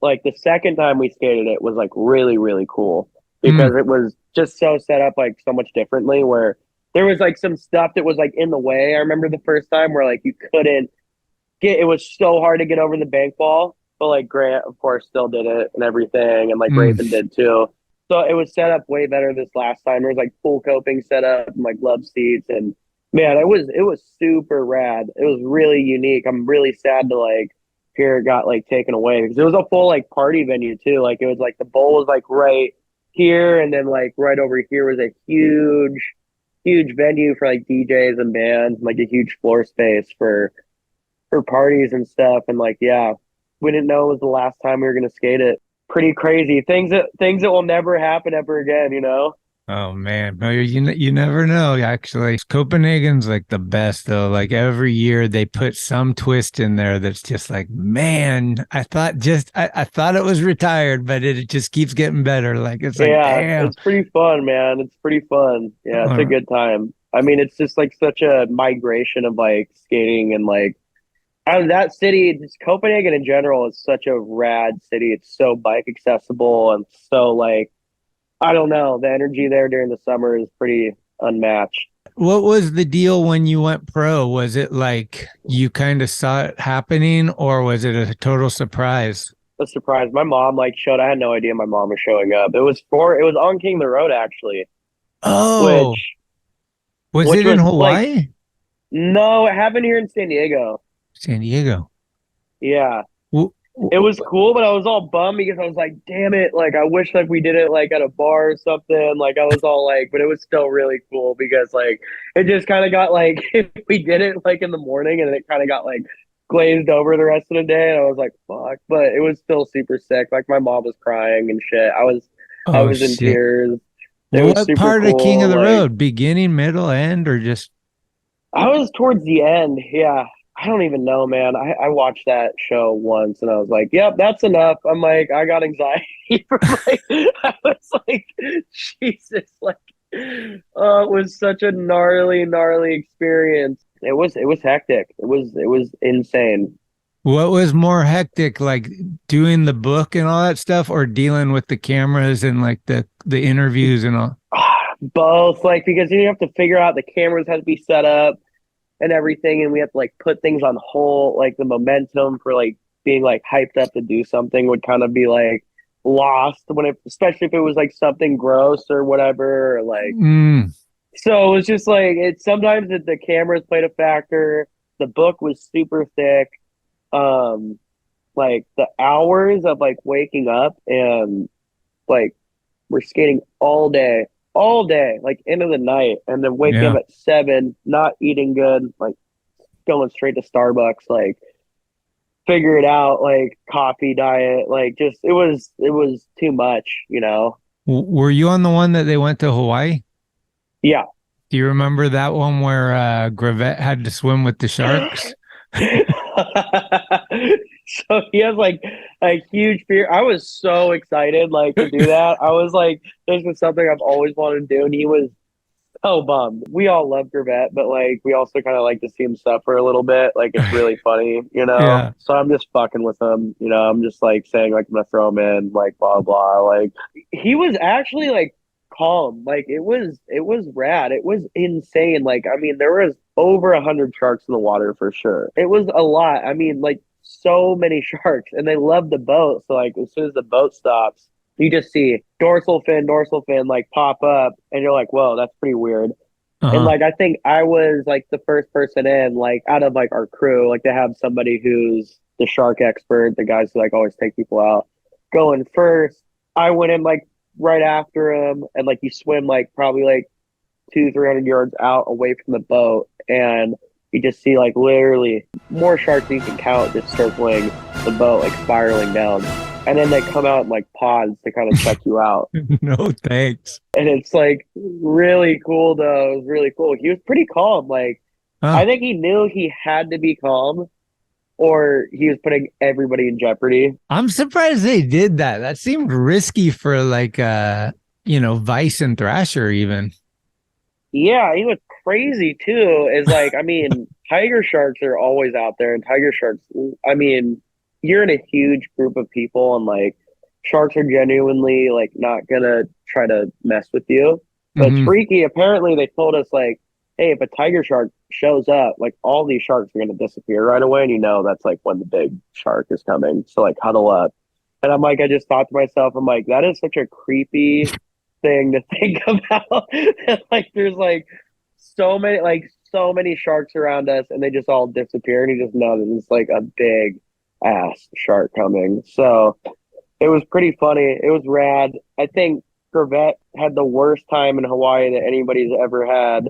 like the second time we skated it was like really, really cool because it was just so set up like so much differently where there was like some stuff that was like in the way. I remember the first time where like you couldn't it was so hard to get over the bank ball, but like Grant of course still did it and everything, and like Raven did too. So it was set up way better this last time. There was like full coping set up and like love seats, and man, it was super rad. It was really unique. I'm really sad to like hear it got like taken away because it was a full like party venue too. Like it was like the bowl was like right here, and then like right over here was a huge venue for like DJs and bands, and, like a huge floor space for parties and stuff. And like, yeah, we didn't know it was the last time we were gonna skate it. Pretty crazy things that will never happen ever again, you know. Oh man, no, you never know. Actually, Copenhagen's like the best though. Like every year they put some twist in there that's just like, man, I thought it was retired, but it just keeps getting better. Like it's like, damn. It's pretty fun, man. It's pretty fun. Yeah, it's a good time. I mean, it's just like such a migration of like skating and like out of that city. Just Copenhagen in general is such a rad city. It's so bike accessible and so like, I don't know. The energy there during the summer is pretty unmatched. What was the deal when you went pro? Was it like you kind of saw it happening, or was it a total surprise? A surprise. My mom like showed. I had no idea my mom was showing up. It was on King the Road actually. Oh, was it in Hawaii? Like, no, it happened here in San Diego. San Diego. Yeah. It was cool, but I was all bummed because I was like, damn it, like I wish like we did it like at a bar or something. Like I was all like, but it was still really cool because like it just kind of got like we did it like in the morning and it kind of got like glazed over the rest of the day, and I was like, fuck. But it was still super sick. Like my mom was crying and shit. I was in tears. What part of King of the Road? Beginning, middle, end, or just? I was towards the end. Yeah. I don't even know, man. I watched that show once and I was like, yep, that's enough. I'm like, I got anxiety. I was like, Jesus, like, it was such a gnarly experience. It was hectic. It was insane. What was more hectic, like doing the book and all that stuff, or dealing with the cameras and like the interviews and all? Both, like, because you have to figure out the cameras had to be set up and everything, and we have to like put things on hold. Like the momentum for like being like hyped up to do something would kind of be like lost especially if it was like something gross or whatever, or like so it was just like sometimes the cameras played a factor. The book was super thick. Like the hours of like waking up and like we're skating all day, like into the night, and then waking up at 7, not eating good, like going straight to Starbucks, like figure it out, like coffee diet, like just it was too much, you know. Were you on the one that they went to Hawaii? Yeah. Do you remember that one where Gravette had to swim with the sharks? So he has like a huge fear. I was so excited like to do that. I was like, this was something I've always wanted to do, and he was so bummed. We all love Gravette, but like we also kind of like to see him suffer a little bit. Like it's really funny, you know. Yeah. So I'm just fucking with him, you know. I'm just like saying like I'm gonna throw him in, like blah blah. Like he was actually like calm. Like it was rad. It was insane. Like I mean, there was over 100 sharks in the water for sure. It was a lot. I mean, like so many sharks, and they love the boat. So like as soon as the boat stops, you just see dorsal fin like pop up, and you're like, whoa, that's pretty weird. And like I think I was like the first person in, like out of like our crew, like to have somebody who's the shark expert, the guys who like always take people out, going first. I went in like right after him, and like you swim like probably like 200-300 yards out away from the boat, and you just see like literally more sharks than you can count just circling the boat, like spiraling down. And then they come out in like pods to kind of check you out. No thanks. And it's like really cool though. It was really cool. He was pretty calm. Like I think he knew he had to be calm or he was putting everybody in jeopardy. I'm surprised they did that. That seemed risky for like Vice and Thrasher even. Yeah, he was crazy too. Is like, I mean, tiger sharks are always out there, and tiger sharks, I mean, you're in a huge group of people and like sharks are genuinely like not gonna try to mess with you. But it's freaky. Apparently they told us like, hey, if a tiger shark shows up, like all these sharks are gonna disappear right away, and that's like when the big shark is coming. So like huddle up. And I'm like, I just thought to myself, I'm like, that is such a creepy thing to think about. Like there's like so many sharks around us and they just all disappear and you just know that it's like a big ass shark coming. So it was pretty funny. It was rad. I think Corvette had the worst time in Hawaii that anybody's ever had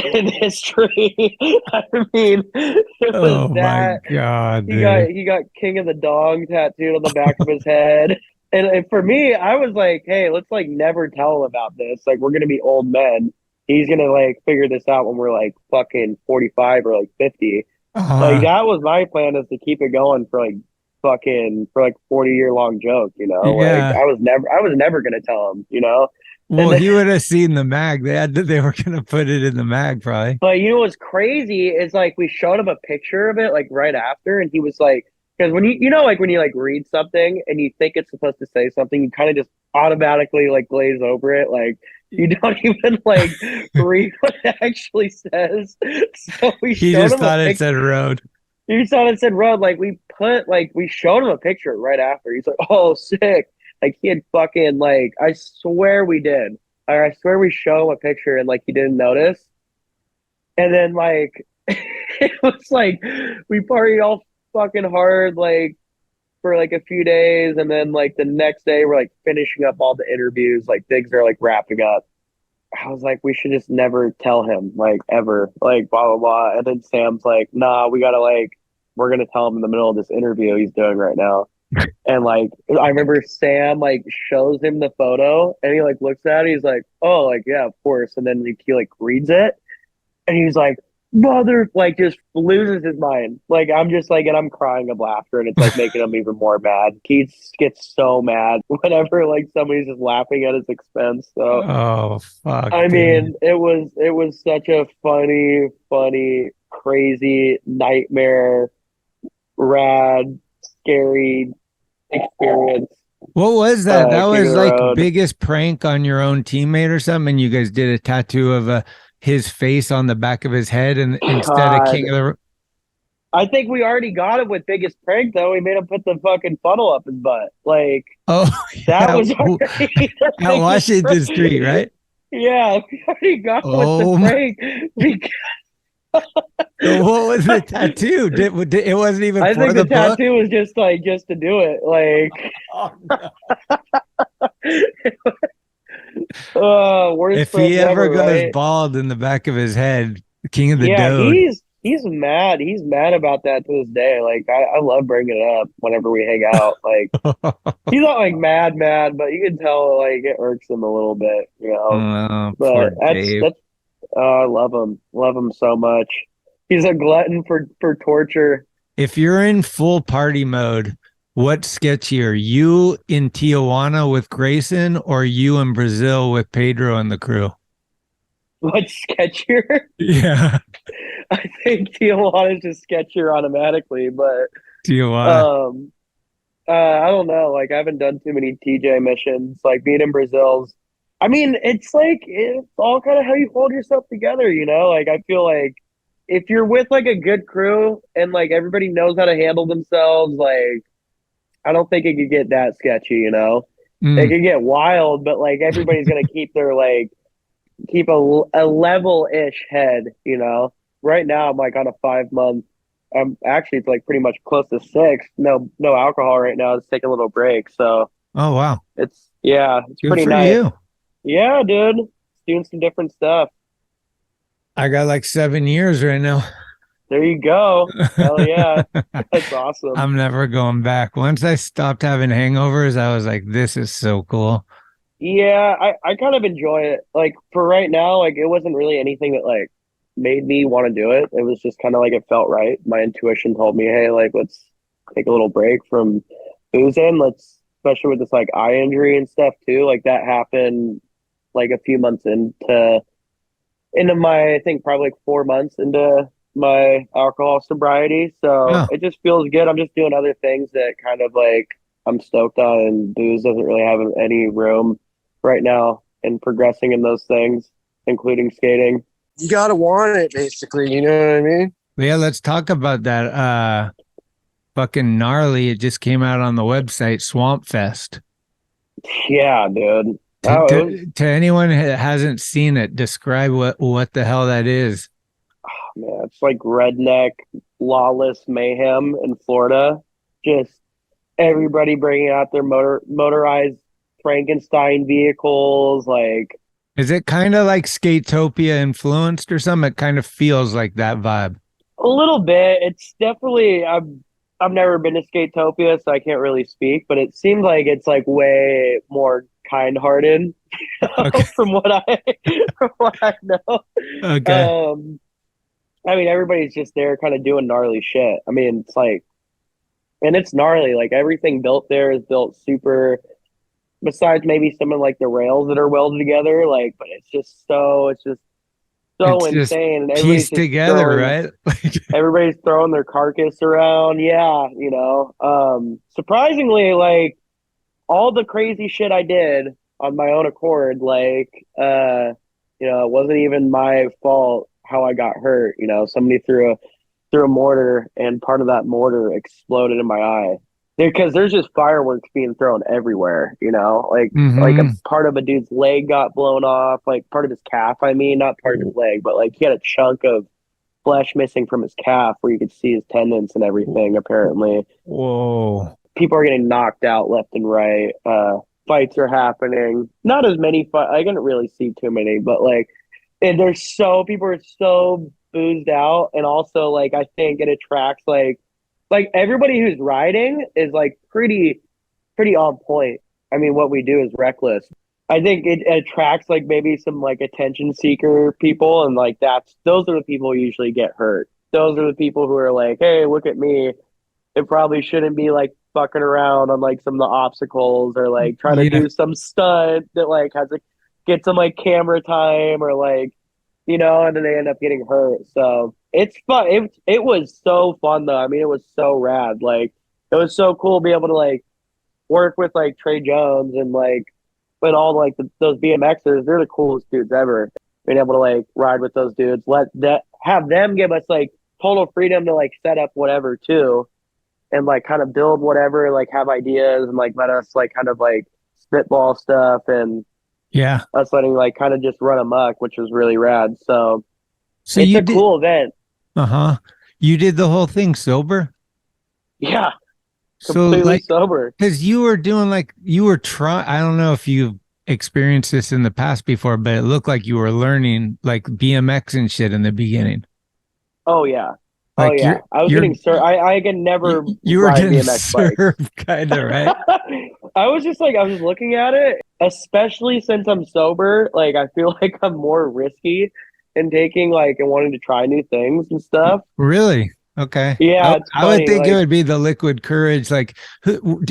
in history. I mean, it was my God, he got King of the Dong tattooed on the back of his head. And for me, I was like, hey, let's like never tell him about this. Like we're gonna be old men. He's gonna like figure this out when we're like fucking 45 or like 50. Like that was my plan, is to keep it going for like 40-year long joke, Yeah. Like I was never gonna tell him, Well, he would have seen the mag. They were gonna put it in the mag probably. But what's crazy is like we showed him a picture of it like right after, and he was like, because when you like read something and you think it's supposed to say something, you kind of just automatically like glaze over it, like you don't even like read what it actually says. So he just thought it said road. He thought it said road. Like we showed him a picture right after. He's like, oh, sick. Like he had fucking like, I swear we did. I swear we showed him a picture and like he didn't notice. And then like it was like we partied all fucking hard like for like a few days, and then like the next day we're like finishing up all the interviews, like things are like wrapping up. I was like, we should just never tell him, like ever, like blah blah blah. And then Sam's like, nah, we're gonna tell him in the middle of this interview he's doing right now. And like I remember Sam like shows him the photo and he like looks at it, he's like, oh, like yeah, of course. And then he like reads it and he's like, like just loses his mind. Like I'm just like, and I'm crying of laughter, and it's like making him even more mad. He gets so mad whenever like somebody's just laughing at his expense. So oh fuck. I mean, it was such a funny, crazy, nightmare, rad, scary experience. What was that? That was like road. Biggest prank on your own teammate or something. You guys did a tattoo of his face on the back of his head, and instead of King of the. I think we already got it with Biggest Prank though. We made him put the fucking funnel up his butt. Like that was already at Washington Street, right? Yeah, we already got with the prank. So what was the tattoo? It wasn't even. I think the book? tattoo was just to do it. Like, if he ever goes bald in the back of his head, King of the Doad. He's mad. He's mad about that to this day. Like, I love bringing it up whenever we hang out. Like, he's not like mad, but you can tell like it irks him a little bit, But that's I love him so much. He's a glutton for torture. If you're in full party mode, what's sketchier? You in Tijuana with Grayson, or you in Brazil with Pedro and the crew? What's sketchier? Yeah. I think Tijuana is just sketchier automatically, but Tijuana. I don't know. Like I haven't done too many TJ missions. Like being in Brazil's, I mean, it's all kind of how you hold yourself together, Like I feel like if you're with like a good crew and like everybody knows how to handle themselves, like I don't think it could get that sketchy, It could get wild, but like everybody's gonna keep a level-ish head, Right now I'm like on a 5-month. It's like pretty much close to 6. No alcohol right now. Let's take a little break. So oh wow, it's good pretty for nice. You. Yeah, dude, doing some different stuff. I got like 7 years right now. There you go. Hell yeah. That's awesome. I'm never going back. Once I stopped having hangovers, I was like, this is so cool. Yeah, I kind of enjoy it. Like for right now, like it wasn't really anything that like made me want to do it. It was just kind of like it felt right. My intuition told me, hey, like let's take a little break from boozing. Let's, especially with this like eye injury and stuff too. Like that happened like a few months into my, I think probably like 4 months into my alcohol sobriety. So it just feels good. I'm just doing other things that kind of like I'm stoked on, and booze doesn't really have any room right now in progressing in those things, including skating. You gotta want it, basically. You know what I mean? Yeah, let's talk about that. Fucking gnarly. It just came out on the website, Swampfest. Yeah, dude. To anyone that hasn't seen it, describe what the hell that is. Oh, man, it's like redneck, lawless mayhem in Florida. Just everybody bringing out their motorized Frankenstein vehicles. Like, is it kind of like Skatopia influenced or something? It kind of feels like that vibe. A little bit. It's definitely. I've never been to Skatopia, so I can't really speak. But it seems like it's like way more kind-hearted from what I know. Okay. I mean, everybody's just there, kind of doing gnarly shit. I mean, it's like, and it's gnarly. Like everything built there is built super. Besides maybe some of like the rails that are welded together, like, but it's just so insane. And everybody's pieced together, right? Everybody's throwing their carcass around. Yeah, you know. Surprisingly, like all the crazy shit I did on my own accord, like, you know, it wasn't even my fault how I got hurt. You know, somebody threw a mortar, and part of that mortar exploded in my eye. Because there's just fireworks being thrown everywhere, you know, like a part of a dude's leg got blown off, like part of his calf. I mean, not part of his leg, but like he had a chunk of flesh missing from his calf where you could see his tendons and everything. Apparently, whoa, people are getting knocked out left and right. Fights are happening. Not as many fights. I didn't really see too many, but like, and people are so boozed out, and also like I think it attracts like everybody who's riding is like pretty on point. I mean, what we do is reckless. I think it attracts like maybe some like attention seeker people, and like those are the people who usually get hurt. Those are the people who are like, hey, look at me. It probably shouldn't be like fucking around on like some of the obstacles, or like trying to do some stunt that like has to get some like camera time, or like, you know, and then they end up getting hurt. So it's fun. It was so fun though. I mean, it was so rad. Like, it was so cool to be able to like work with like Trey Jones and like with all like those BMXers. They're the coolest dudes ever. Being able to like ride with those dudes, have them give us like total freedom to like set up whatever too, and like kind of build whatever, like have ideas, and like let us like kind of like spitball stuff, and us letting like kind of just run amok, which was really rad. So it's a cool event. You did the whole thing sober? Yeah. Completely like, sober. Because you were doing like, you were trying, I don't know if you've experienced this in the past before, but it looked like you were learning like BMX and shit in the beginning. Oh, yeah. Like, oh, yeah. I was getting served. I can never you were getting BMX served, kind of, right? I was just looking at it, especially since I'm sober. Like, I feel like I'm more risky in taking like and wanting to try new things and stuff. Really? Okay. Yeah, I would think it would be the liquid courage. Like,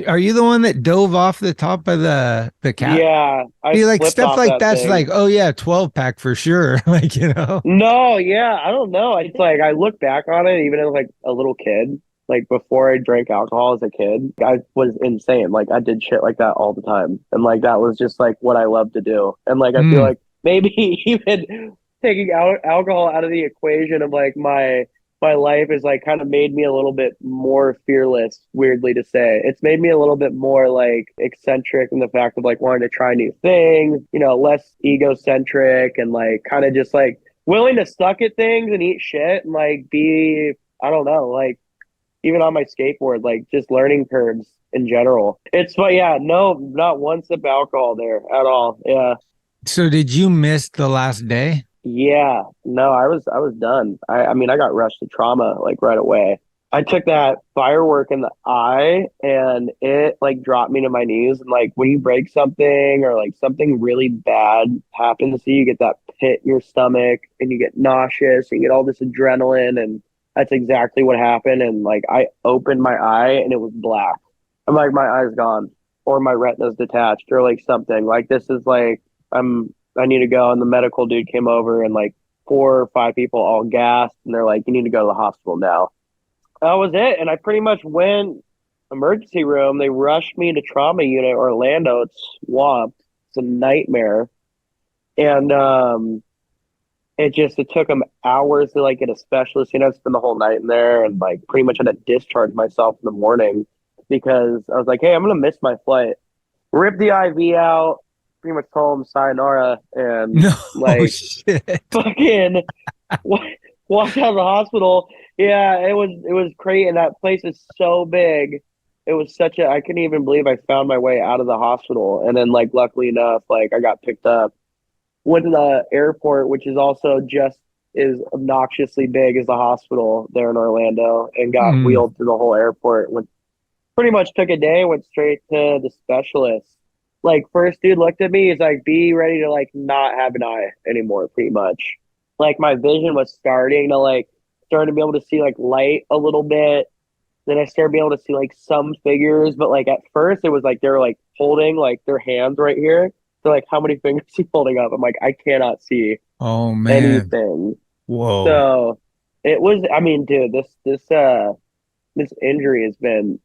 are you the one that dove off the top of the cap? Yeah, I like stuff like that's thing. Like, oh yeah, 12-pack for sure. Like, you know. No, yeah, I don't know. It's like I look back on it, even as like a little kid. Like before I drank alcohol as a kid, I was insane. Like I did shit like that all the time, and like that was just like what I loved to do. And like I feel like maybe even taking alcohol out of the equation of like my life is like kind of made me a little bit more fearless, weirdly to say. It's made me a little bit more like eccentric in the fact of like wanting to try new things, you know, less egocentric, and like kind of just like willing to suck at things and eat shit and like be, I don't know, like even on my skateboard, like just learning curves in general. It's, but yeah, no, not one sip of alcohol there at all. Yeah. So did you miss the last day? Yeah, no, I was done. I mean, I got rushed to trauma like right away. I took that firework in the eye and it like dropped me to my knees. And like when you break something or like something really bad happens to you, you get that pit in your stomach and you get nauseous and you get all this adrenaline. And that's exactly what happened. And like I opened my eye and it was black. I'm like, my eye's gone or my retina's detached or like something. Like this is like, I need to go. And the medical dude came over and like 4 or 5 people all gasped and they're like, you need to go to the hospital now. That was it. And I pretty much went emergency room. They rushed me to trauma unit Orlando. It's swamped. It's a nightmare. And it took them hours to like get a specialist. You know, spend the whole night in there and like pretty much had to discharge myself in the morning because I was like, hey, I'm gonna miss my flight. Rip the IV out, pretty much told him sayonara and No like shit. fucking walked out of the hospital. Yeah, it was crazy, and that place is so big. It was I couldn't even believe I found my way out of the hospital. And then like luckily enough, like I got picked up, went to the airport, which is also just as obnoxiously big as the hospital there in Orlando, and got wheeled through the whole airport. Pretty much took a day, went straight to the specialist. Like first dude looked at me, he's like, be ready to like not have an eye anymore, pretty much. Like my vision was starting to be able to see like light a little bit. Then I started being able to see like some figures, but like at first it was like they were like holding like their hands right here. They're like, how many fingers are you holding up? I'm like, I cannot see anything. Whoa. So it was, I mean, dude, this injury has been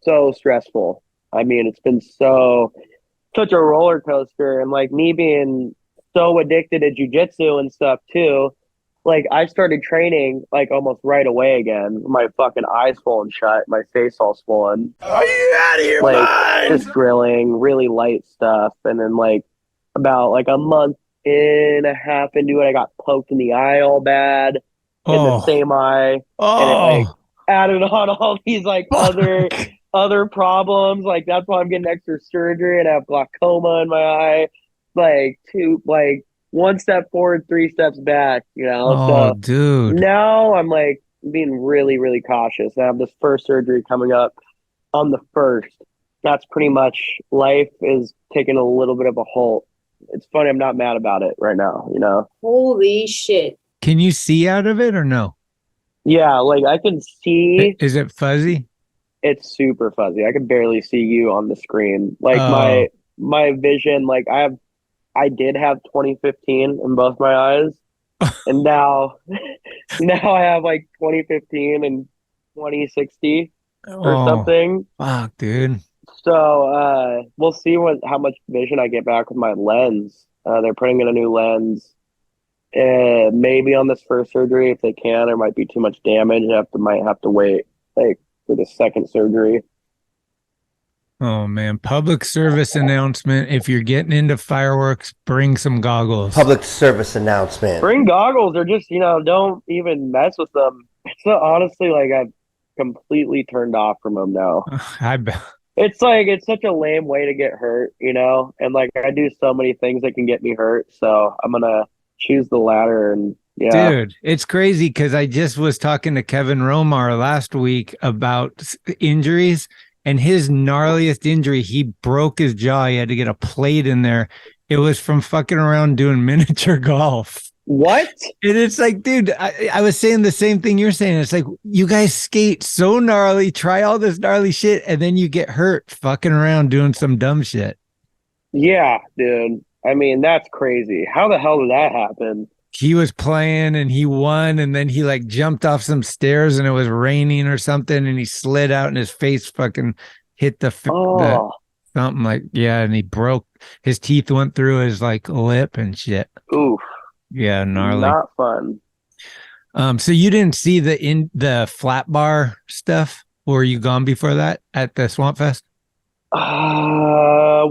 so stressful. I mean, it's been such a roller coaster, and like me being so addicted to jujitsu and stuff too. Like I started training like almost right away again. My fucking eyes swollen shut, my face all swollen. Are you out of your like mind? just drilling, really light stuff, and then like about like a month and a half into it, I got poked in the eye all bad, in the same eye, and it like added on all these like other problems. Like that's why I'm getting extra surgery and I have glaucoma in my eye. Like one step forward, 3 steps back, you know? So dude. now I'm like being really, really cautious. I have this first surgery coming up on the 1st. That's pretty much life is taking a little bit of a halt. It's funny, I'm not mad about it right now, you know? Holy shit. Can you see out of it or no? Yeah, like I can see. Is it fuzzy? It's super fuzzy. I can barely see you on the screen. Like my vision, like I did have 2015 in both my eyes, and now I have like 2015 and 2060 or something. Fuck, dude. So we'll see how much vision I get back with my lens. They're putting in a new lens. Maybe on this first surgery, if they can, there might be too much damage. Might have to wait like for the second surgery. Oh man, public service announcement. If you're getting into fireworks, bring some goggles. Public service announcement. Bring goggles or just, you know, don't even mess with them. It's honestly like I've completely turned off from them now. I bet. It's like, it's such a lame way to get hurt, you know? And like I do so many things that can get me hurt. So I'm going to choose the latter. And yeah. Dude, it's crazy because I just was talking to Kevin Romar last week about injuries. And his gnarliest injury, he broke his jaw. He had to get a plate in there. It was from fucking around doing miniature golf. What? And it's like, dude, I was saying the same thing you're saying. It's like, you guys skate so gnarly, try all this gnarly shit, and then you get hurt fucking around doing some dumb shit. Yeah, dude. I mean, that's crazy. How the hell did that happen? He was playing and he won, and then he like jumped off some stairs and it was raining or something, and he slid out and his face fucking hit the something like, yeah, and he broke his teeth, went through his like lip and shit. Oof. Yeah, gnarly. Not fun. So you didn't see the flat bar stuff? Or were you gone before that at the Swampfest?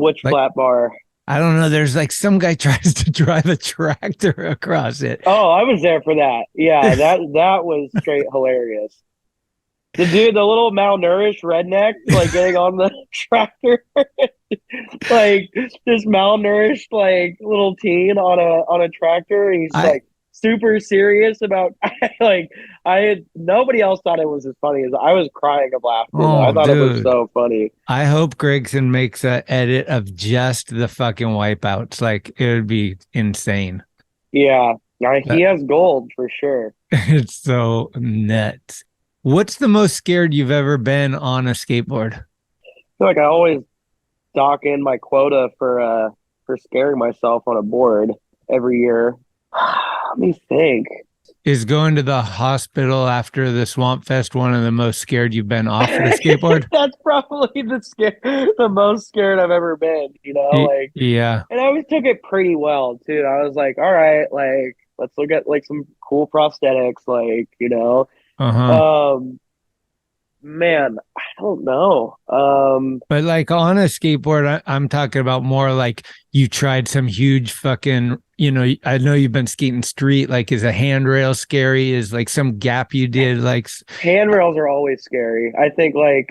Which flat bar? I don't know. There's like some guy tries to drive a tractor across it. Oh, I was there for that. Yeah, that was straight hilarious. The dude, the little malnourished redneck, like getting on the tractor, like this malnourished like little teen on a tractor. He's like super serious about like nobody else thought it was as funny as I was crying of laughter. I thought it was so funny. I hope Gregson makes an edit of just the fucking wipeouts. Like it would be insane. Yeah, he has gold for sure. It's so nuts. What's the most scared you've ever been on a skateboard? I feel like I always dock in my quota for scaring myself on a board every year. Let me think. Is going to the hospital after the Swampfest one of the most scared you've been off the skateboard? That's probably the most scared I've ever been, you know? Like, yeah. And I always took it pretty well too. I was like, all right, like let's look at like some cool prosthetics, like, you know. Man, I don't know. But like on a skateboard, I'm talking about more like you tried some huge fucking, you know, I know you've been skating street. Like, is a handrail scary? Is like some gap you did? Like handrails are always scary. I think like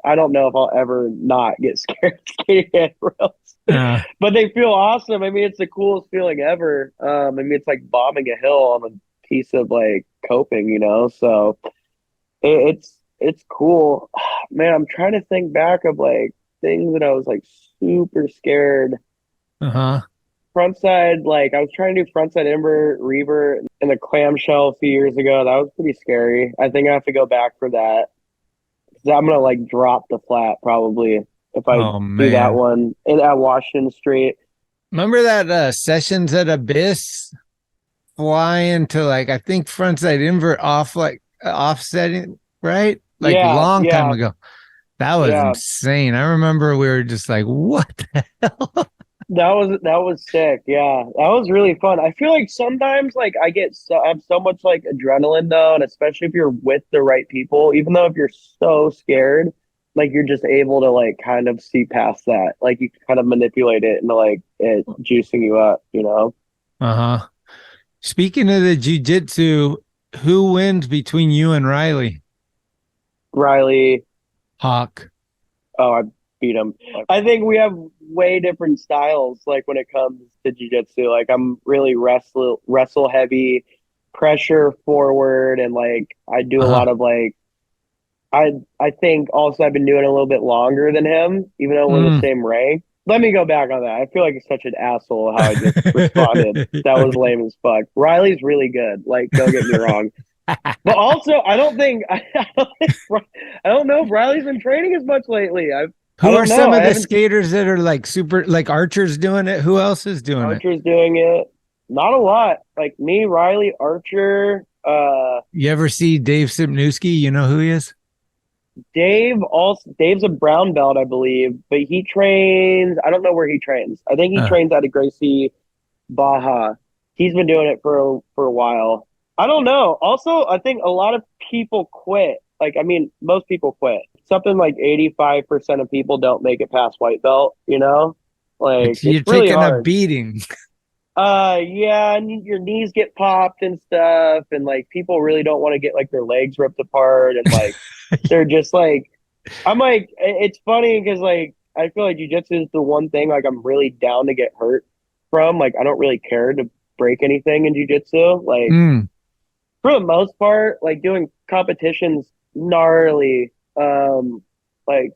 I don't know if I'll ever not get scared skating handrails. But they feel awesome. I mean, it's the coolest feeling ever. I mean, it's like bombing a hill on a piece of like coping, you know. So it's cool. Man, I'm trying to think back of like things that I was like super scared. Frontside, like I was trying to do frontside reaver in the clamshell a few years ago. That was pretty scary. I think I have to go back for that. I'm gonna like drop the flat probably if I do that one at Washington Street. Remember that Sessions at Abyss flying to like I think frontside invert off like offsetting, right? Like long time ago. That was insane. I remember we were just like, what the hell? That was sick. Yeah, that was really fun. I feel like sometimes like I have so much like adrenaline though, and especially if you're with the right people, even though if you're so scared, like you're just able to like kind of see past that. Like you can kind of manipulate it into like it juicing you up, you know? Speaking of the jiu-jitsu, who wins between you and Riley? Riley. Hawk. Oh, I beat him. I think we have way different styles like when it comes to jiu-jitsu. Like I'm really wrestle heavy, pressure forward, and like I do a lot of like I think also I've been doing it a little bit longer than him, even though we're the same rank. Let me go back on that. I feel like it's such an asshole how I just responded. That was lame as fuck. Riley's really good. Like, don't get me wrong. But also, I don't know if Riley's been training as much lately. Who are some of the skaters that are like super, like Archer's doing it? Who else is doing it? Archer's doing it. Not a lot. Like me, Riley, Archer. You ever see Dave Sipnewski? You know who he is? Dave's a brown belt, I believe, but he trains. I don't know where he trains. I think he trains out of Gracie, Baja. He's been doing it for a while. I don't know. Also, I think a lot of people quit. Like, I mean, most people quit. Something like 85% of people don't make it past white belt. You know, like you're it's really taking hard. a beating. Yeah, and your knees get popped and stuff, and like people really don't want to get like their legs ripped apart, and like they're just like, I'm like, it's funny because like I feel like jiu-jitsu is the one thing like I'm really down to get hurt from. Like I don't really care to break anything in jiu-jitsu. Like for the most part, like doing competitions gnarly. Like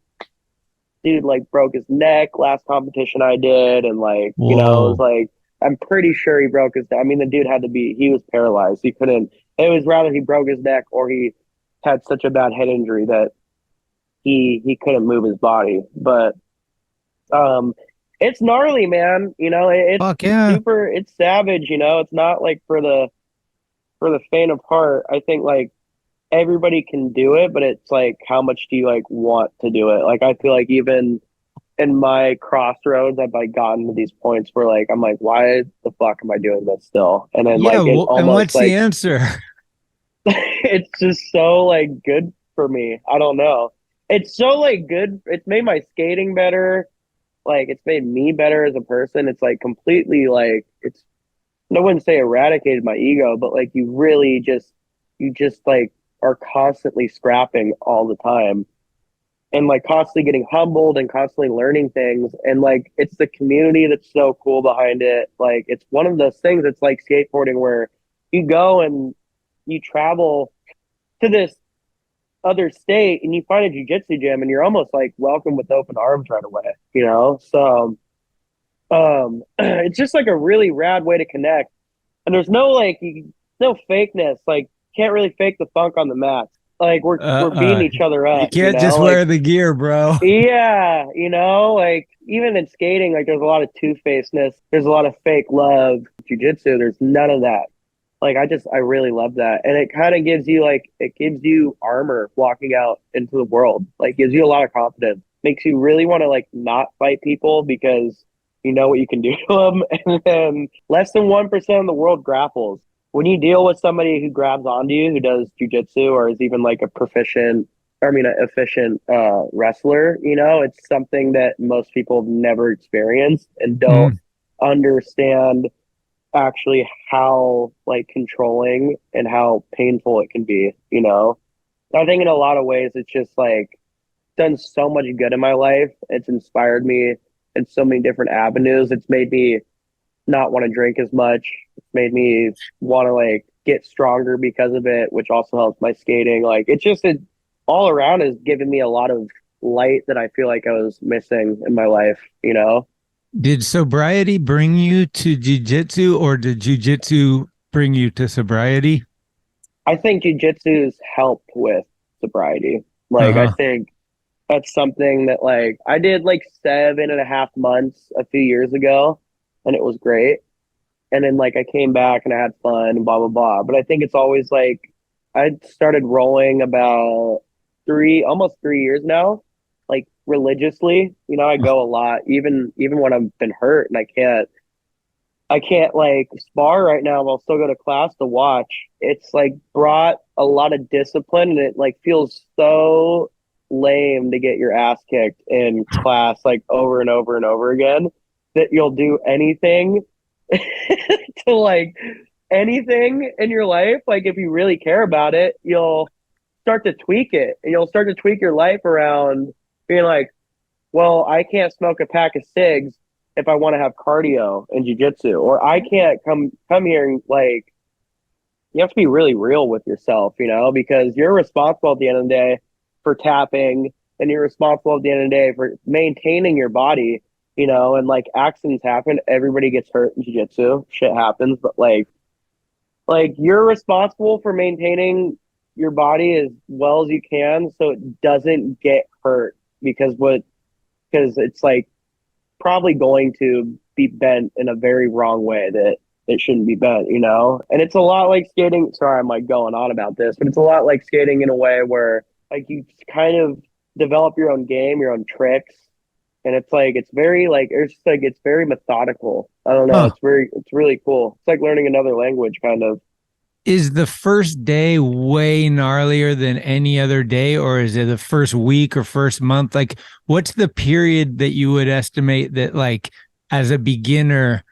dude like broke his neck last competition I did, and like you know it was like. I'm pretty sure he broke his neck. I mean, the dude he was paralyzed. He couldn't, it was rather he broke his neck or he had such a bad head injury that he couldn't move his body. But it's gnarly, man. You know, it's super, it's savage, you know, it's not like for the faint of heart. I think like everybody can do it, but it's like, how much do you like want to do it? Like, I feel like even in my crossroads, I've like gotten to these points where like I'm like, why the fuck am I doing this still? And then like, it almost, and what's like, the answer? It's just so like good for me. I don't know. It's so like good. It's made my skating better. Like it's made me better as a person. It's like completely like I wouldn't say eradicated my ego, but like you just like are constantly scrapping all the time and like constantly getting humbled and constantly learning things. And like, it's the community that's so cool behind it. Like, it's one of those things that's like skateboarding where you go and you travel to this other state and you find a jiu-jitsu gym and you're almost like welcome with open arms right away, you know? So it's just like a really rad way to connect. And there's no like no fakeness. Like, can't really fake the funk on the mat. Like we're beating each other up. You can't know? just like, wear the gear, bro. Yeah, you know, like even in skating, like there's a lot of two-facedness. There's a lot of fake love. Jiu-jitsu, there's none of that. Like I really love that. And it kind of gives you armor walking out into the world. Like gives you a lot of confidence. Makes you really want to like not fight people because you know what you can do to them. And then less than 1% of the world grapples. When you deal with somebody who grabs onto you, who does jiu-jitsu or is even like an efficient wrestler, you know, it's something that most people have never experienced and don't understand actually how like controlling and how painful it can be, you know. I think in a lot of ways it's just like done so much good in my life. It's inspired me in so many different avenues. It's made me not want to drink as much. It's made me want to like get stronger because of it, which also helps my skating. Like it's just all around has given me a lot of light that I feel like I was missing in my life, you know? Did sobriety bring you to jiu-jitsu or did jiu-jitsu bring you to sobriety? I think jiu-jitsu's helped with sobriety. Like, I think that's something that like I did like 7.5 months a few years ago and it was great. And then like I came back and I had fun and blah, blah, blah. But I think it's always like I started rolling about almost 3 years now, like religiously. You know, I go a lot, even when I've been hurt and I can't like spar right now. I'll still go to class to watch. It's like brought a lot of discipline and it like feels so lame to get your ass kicked in class like over and over and over again that you'll do anything to like anything in your life. Like if you really care about it, you'll start to tweak it and you'll start to tweak your life around being like, well, I can't smoke a pack of cigs if I want to have cardio and jiu-jitsu, or I can't come here and like, you have to be really real with yourself, you know, because you're responsible at the end of the day for tapping and you're responsible at the end of the day for maintaining your body, you know, and like accidents happen. Everybody gets hurt in jiu-jitsu. Shit happens, but like you're responsible for maintaining your body as well as you can so it doesn't get hurt because it's like probably going to be bent in a very wrong way that it shouldn't be bent, you know? And it's a lot like skating. Sorry, I'm like going on about this, but it's a lot like skating in a way where like you kind of develop your own game, your own tricks. And it's like, it's very like, it's very methodical. I don't know. It's really cool. It's like learning another language kind of. Is the first day way gnarlier than any other day, or is it the first week or first month? Like, what's the period that you would estimate that, like, as a beginner,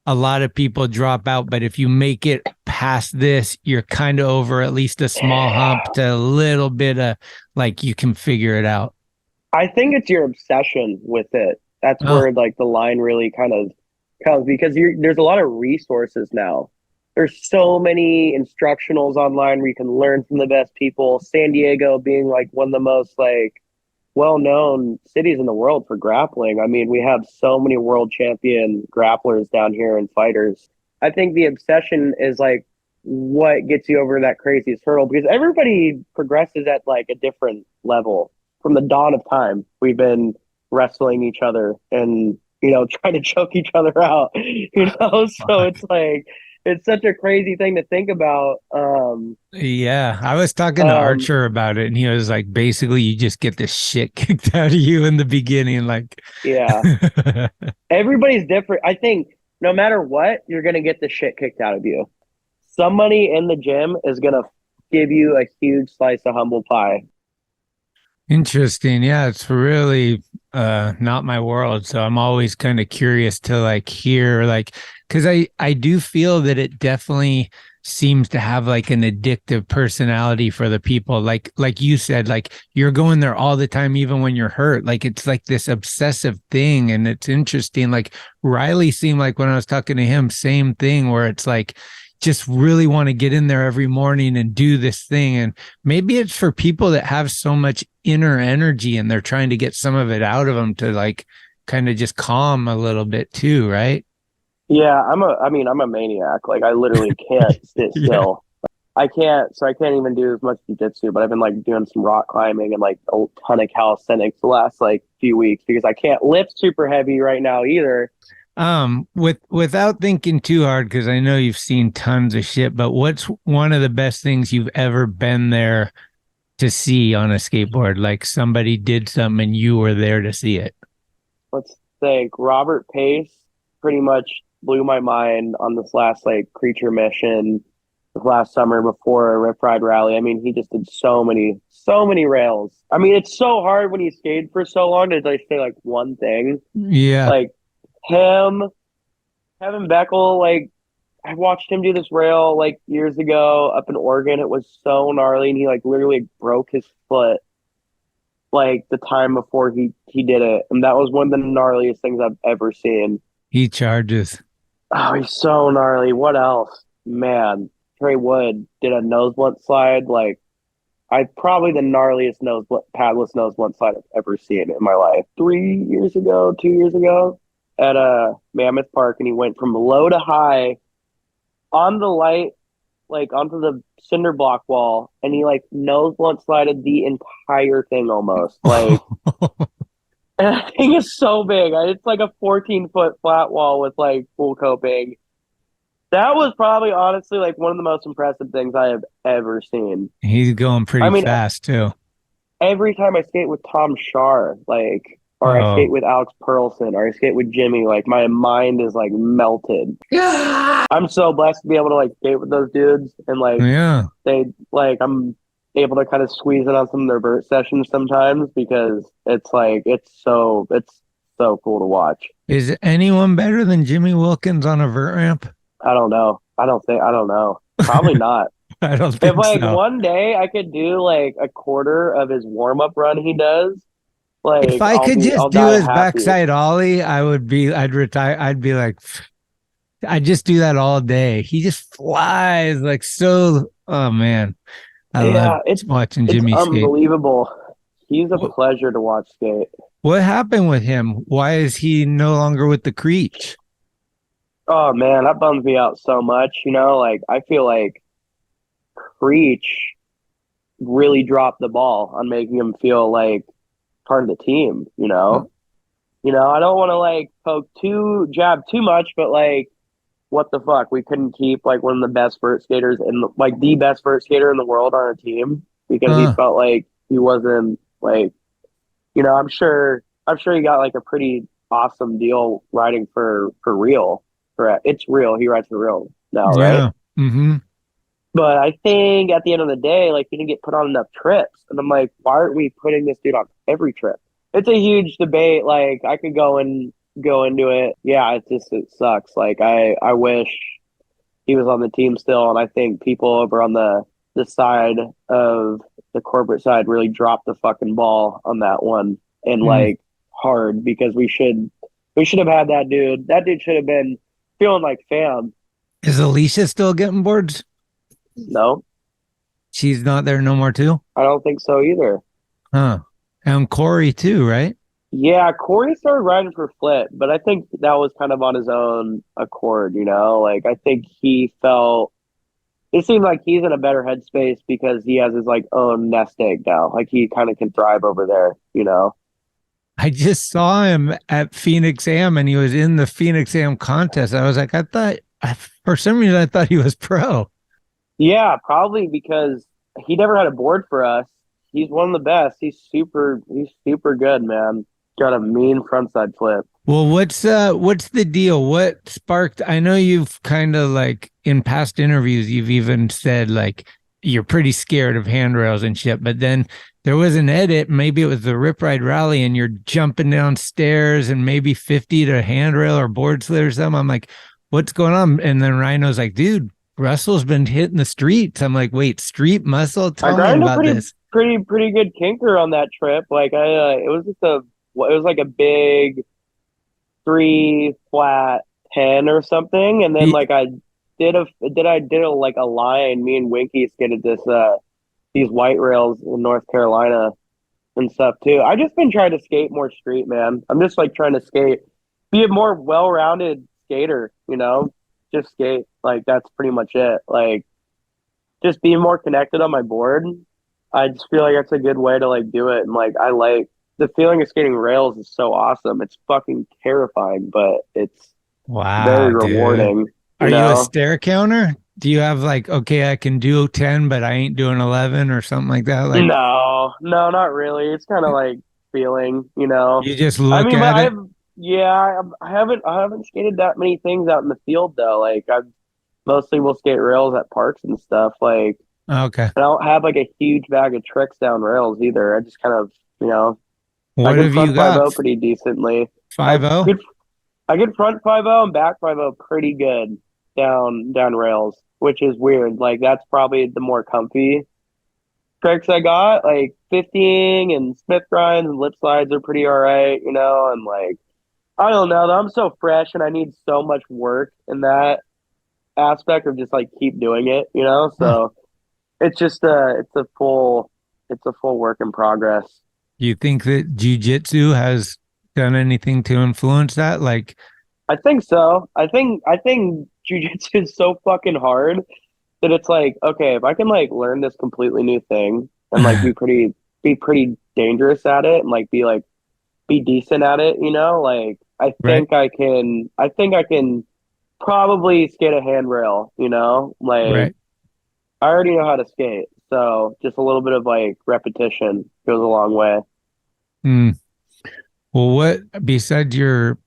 a lot of people drop out, but if you make it past this, you're kind of over at least a small hump to a little bit of, like, you can figure it out? I think it's your obsession with it. That's where, like, the line really kind of comes, because there's a lot of resources now. There's so many instructionals online where you can learn from the best people. San Diego being like one of the most like well-known cities in the world for grappling. I mean, we have so many world champion grapplers down here and fighters. I think the obsession is like what gets you over that craziest hurdle, because everybody progresses at like a different level. From the dawn of time, we've been wrestling each other and, you know, trying to choke each other out, you know? So it's like, it's such a crazy thing to think about. Yeah, I was talking to Archer about it, and he was like, basically, you just get the shit kicked out of you in the beginning. Like, yeah, everybody's different. I think no matter what, you're going to get the shit kicked out of you. Somebody in the gym is going to give you a huge slice of humble pie. Interesting. Yeah, it's really not my world. So I'm always kind of curious to like hear, like, because I do feel that it definitely seems to have like an addictive personality for the people. Like you said, like you're going there all the time, even when you're hurt. Like it's like this obsessive thing. And it's interesting. Like Riley seemed like when I was talking to him, same thing where it's like, just really want to get in there every morning and do this thing. And maybe it's for people that have so much inner energy and they're trying to get some of it out of them to like kind of just calm a little bit too, right? Yeah, I'm a maniac. Like I literally can't sit still. I can't even do as much jiu-jitsu, but I've been like doing some rock climbing and like a ton of calisthenics the last like few weeks because I can't lift super heavy right now either. Without thinking too hard, because I know you've seen tons of shit, but what's one of the best things you've ever been there to see on a skateboard? Like somebody did something and you were there to see it. Let's think. Robert Pace pretty much blew my mind on this last like creature mission last summer before a Rip Ride rally. I mean, he just did so many rails. I mean, it's so hard when you skate for so long to like say like one thing. Yeah. Like him, Kevin Beckel, like I watched him do this rail like years ago up in Oregon. It was so gnarly, and he like literally broke his foot like the time before he did it, and that was one of the gnarliest things I've ever seen. He charges. Oh, he's so gnarly. What else? Man, Trey Wood did a nose blunt slide. Like probably the gnarliest padless nose blunt slide I've ever seen in my life. 2 years ago. At a Mammoth Park, and he went from low to high on the light, like onto the cinder block wall, and he like nose blunt slided the entire thing almost. Like, and that thing is so big. It's like a 14-foot flat wall with like full coping. That was probably honestly like one of the most impressive things I have ever seen. He's going pretty fast too. Every time I skate with Tom Shar, like. Or I skate with Alex Perlson, or I skate with Jimmy. Like my mind is like melted. Yeah. I'm so blessed to be able to like skate with those dudes, and like they like I'm able to kind of squeeze in on some of their vert sessions sometimes because it's so cool to watch. Is anyone better than Jimmy Wilkins on a vert ramp? I don't know. I don't know. Probably not. I don't think if like so. One day I could do like a quarter of his warm up run he does. Like, if I could just do his backside ollie, I'd retire. I'd be like, I'd just do that all day. He just flies like so. Oh man, I love watching Jimmy skate. Unbelievable. He's a pleasure to watch skate. What happened with him? Why is he no longer with the Creech? Oh man, that bums me out so much. You know, like I feel like Creech really dropped the ball on making him feel like part of the team, you know. I don't want to like jab too much, but like, what the fuck? We couldn't keep like one of the best vert skaters and like the best vert skater in the world on our team because he felt like he wasn't like, I'm sure he got like a pretty awesome deal riding for real. Correct. It's real. He rides for real now, right? Mm-hmm. But I think at the end of the day, like he didn't get put on enough trips. And I'm like, why aren't we putting this dude on every trip? It's a huge debate. Like I could go into it. Yeah, it sucks. Like I wish he was on the team still. And I think people over on the side of the corporate side really dropped the fucking ball on that one. And like hard because we should have had that dude. That dude should have been feeling like fam. Is Alicia still getting boards? No. She's not there no more too? I don't think so either. Huh. And Corey too, right? Yeah, Corey started riding for Flip, but I think that was kind of on his own accord, Like I think it seemed like he's in a better headspace because he has his like own nest egg now. Like he kind of can thrive over there, I just saw him at Phoenix Am and he was in the Phoenix Am contest. I was like, for some reason I thought he was pro. Yeah, probably because he never had a board for us. He's one of the best. He's super good, man. Got a mean frontside flip. Well, what's the deal? What sparked? I know you've kind of like in past interviews, you've even said like you're pretty scared of handrails and shit, but then there was an edit, maybe it was the Rip Ride Rally and you're jumping down stairs and maybe 50 to handrail or board sled or something. I'm like, what's going on? And then Rhino's like, dude, Russell's been hitting the streets. I'm like, wait, street muscle? Tell me about this. Pretty good kinker on that trip. Like it was like a big 3 flat 10 or something, and then like I did like a line. Me and Winky skated these white rails in North Carolina and stuff too. I just been trying to skate more street, man. I'm just like trying to be a more well-rounded skater, you know. Just skate. Like that's pretty much it. Like just being more connected on my board. I just feel like that's a good way to like do it. And like I like the feeling of skating rails is so awesome. It's fucking terrifying, but it's very rewarding. Are you a stair counter? Do you have like, okay, I can do 10, but I ain't doing 11 or something like that? Like no, not really. It's kind of like feeling, you know. You just look at it. I haven't skated that many things out in the field though. Like I mostly will skate rails at parks and stuff. Like okay, I don't have like a huge bag of tricks down rails either. I just kind of, you know, what have you got? 5.0 pretty decently. 5.0. I get front 5.0 and back 5.0 pretty good down rails, which is weird. Like that's probably the more comfy tricks I got. Like 50ing and Smith grinds and lip slides are pretty all right, you know, and like I don't know. I'm so fresh and I need so much work in that aspect of just like keep doing it, you know? So it's just it's a full work in progress. Do you think that jiu-jitsu has done anything to influence that? Like I think so. I think jiu-jitsu is so fucking hard that it's like, okay, if I can like learn this completely new thing and like be pretty dangerous at it and like be decent at it, you know, like I think I can probably skate a handrail, you know, like I already know how to skate, so just a little bit of like repetition goes a long way. Well, what besides your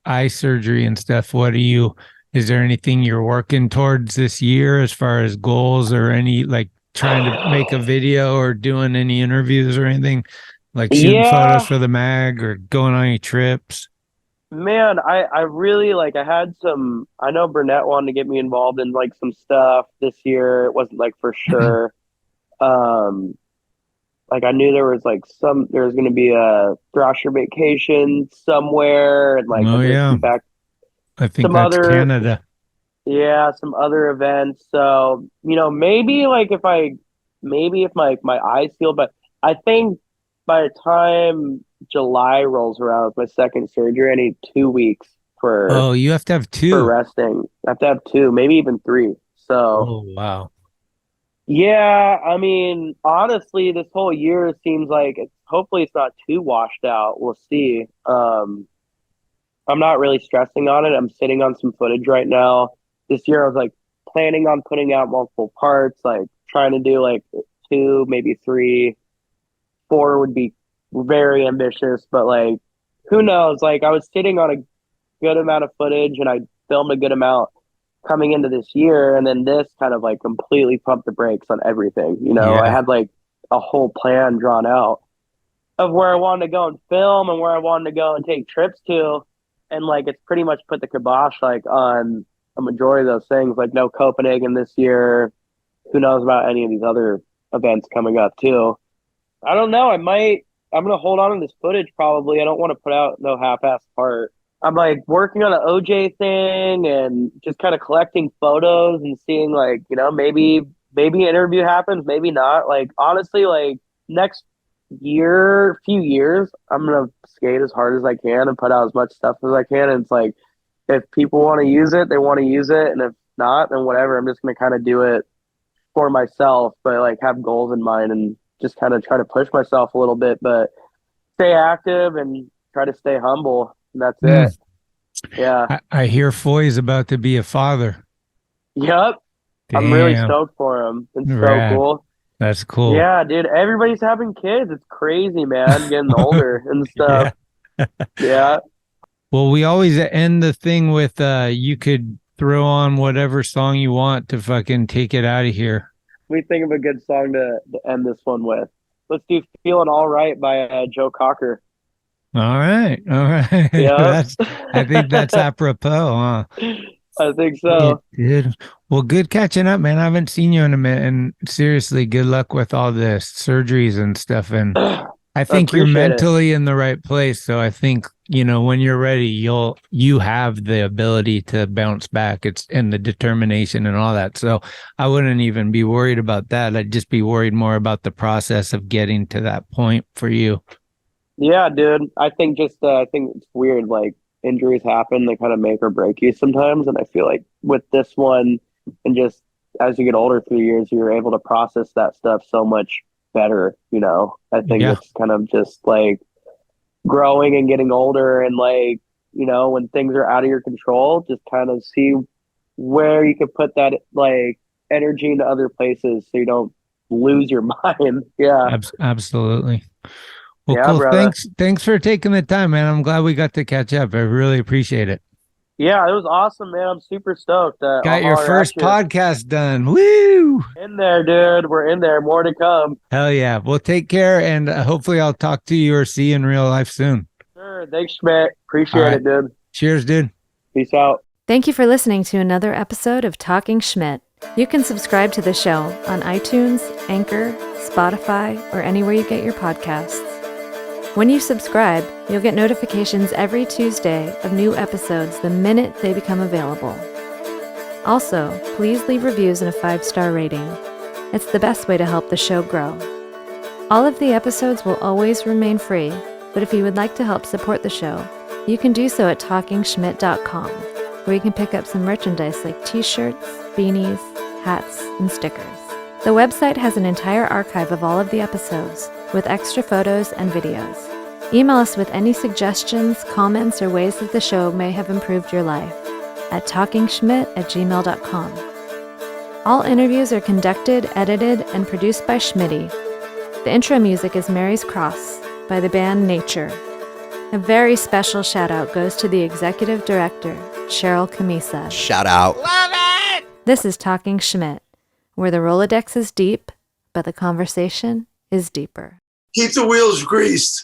eye surgery and stuff, is there anything you're working towards this year as far as goals or any like trying to make a video or doing any interviews or anything? Like shooting photos for the mag or going on any trips? Man, I really like I know Burnett wanted to get me involved in like some stuff this year. It wasn't like for sure. Like I knew there was going to be a Thrasher vacation somewhere and like back I think that's Canada. Yeah, some other events. So, you know, maybe if my eyes heal, but I think by the time July rolls around with my second surgery, I need 2 weeks for. Oh, you have to have 2 for resting. I have to have 2, maybe even 3. So. Oh wow. Yeah, I mean, honestly, this whole year seems like hopefully it's not too washed out. We'll see. I'm not really stressing on it. I'm sitting on some footage right now. This year I was like planning on putting out multiple parts, like trying to do like 2, maybe 3. 4 would be very ambitious, but like who knows? Like I was sitting on a good amount of footage and I filmed a good amount coming into this year, and then this kind of like completely pumped the brakes on everything. You know, I had like a whole plan drawn out of where I wanted to go and film and where I wanted to go and take trips to, and like it's pretty much put the kibosh like on a majority of those things. Like no Copenhagen this year. Who knows about any of these other events coming up too? I don't know. I'm gonna hold on to this footage probably. I don't want to put out no half-assed part. I'm like working on an OJ thing and just kind of collecting photos and seeing like, you know, maybe an interview happens, maybe not. Like honestly, like next few years, I'm gonna skate as hard as I can and put out as much stuff as I can. And it's like if people want to use it, they want to use it, and if not, then whatever. I'm just gonna kind of do it for myself, but like have goals in mind and just kind of try to push myself a little bit, but stay active and try to stay humble. And that's it. Yeah. I hear Foy's about to be a father. Yep. Damn. I'm really stoked for him. It's Rad. so cool. That's cool. Yeah, dude. Everybody's having kids. It's crazy, man. Getting older and stuff. Yeah. Well, we always end the thing with you could throw on whatever song you want to fucking take it out of here. We think of a good song to end this one with. Let's do "Feeling All Right" by Joe Cocker. All right. Yeah. I think that's apropos, huh? I think so. Yeah, dude. Well, good catching up, man. I haven't seen you in a minute, and seriously, good luck with all the surgeries and stuff. And I think you're appreciate it. mentally in the right place. So I think, when you're ready, you have the ability to bounce back. It's and the determination and all that. So I wouldn't even be worried about that. I'd just be worried more about the process of getting to that point for you. Yeah, dude. I think it's weird. Like injuries happen, they kind of make or break you sometimes. And I feel like with this one, and just as you get older through the years, you're able to process that stuff so much better. I think it's kind of just like growing and getting older, and like, when things are out of your control, just kind of see where you could put that like energy into other places so you don't lose your mind. Yeah. Absolutely. Well, Yeah, cool. brother. Thanks for taking the time, man. I'm glad we got to catch up. I really appreciate it. Yeah, it was awesome, man. I'm super stoked. Got your first podcast done. Woo! In there, dude. We're in there. More to come. Hell yeah. Well, take care, and hopefully I'll talk to you or see you in real life soon. Sure. Thanks, Schmidt. Appreciate it, dude. Cheers, dude. Peace out. Thank you for listening to another episode of Talking Schmit. You can subscribe to the show on iTunes, Anchor, Spotify, or anywhere you get your podcasts. When you subscribe, you'll get notifications every Tuesday of new episodes the minute they become available. Also, please leave reviews and a 5-star rating. It's the best way to help the show grow. All of the episodes will always remain free, but if you would like to help support the show, you can do so at talkingschmit.com, where you can pick up some merchandise like t-shirts, beanies, hats, and stickers. The website has an entire archive of all of the episodes, with extra photos and videos. Email us with any suggestions, comments, or ways that the show may have improved your life at talkingschmit@gmail.com. All interviews are conducted, edited, and produced by Schmitty. The intro music is Mary's Cross by the band Nature. A very special shout out goes to the executive director, Sharal Camisa. Shout out. Love it! This is Talking Schmit, where the Rolodex is deep, but the conversation is deeper. Keep the wheels greased.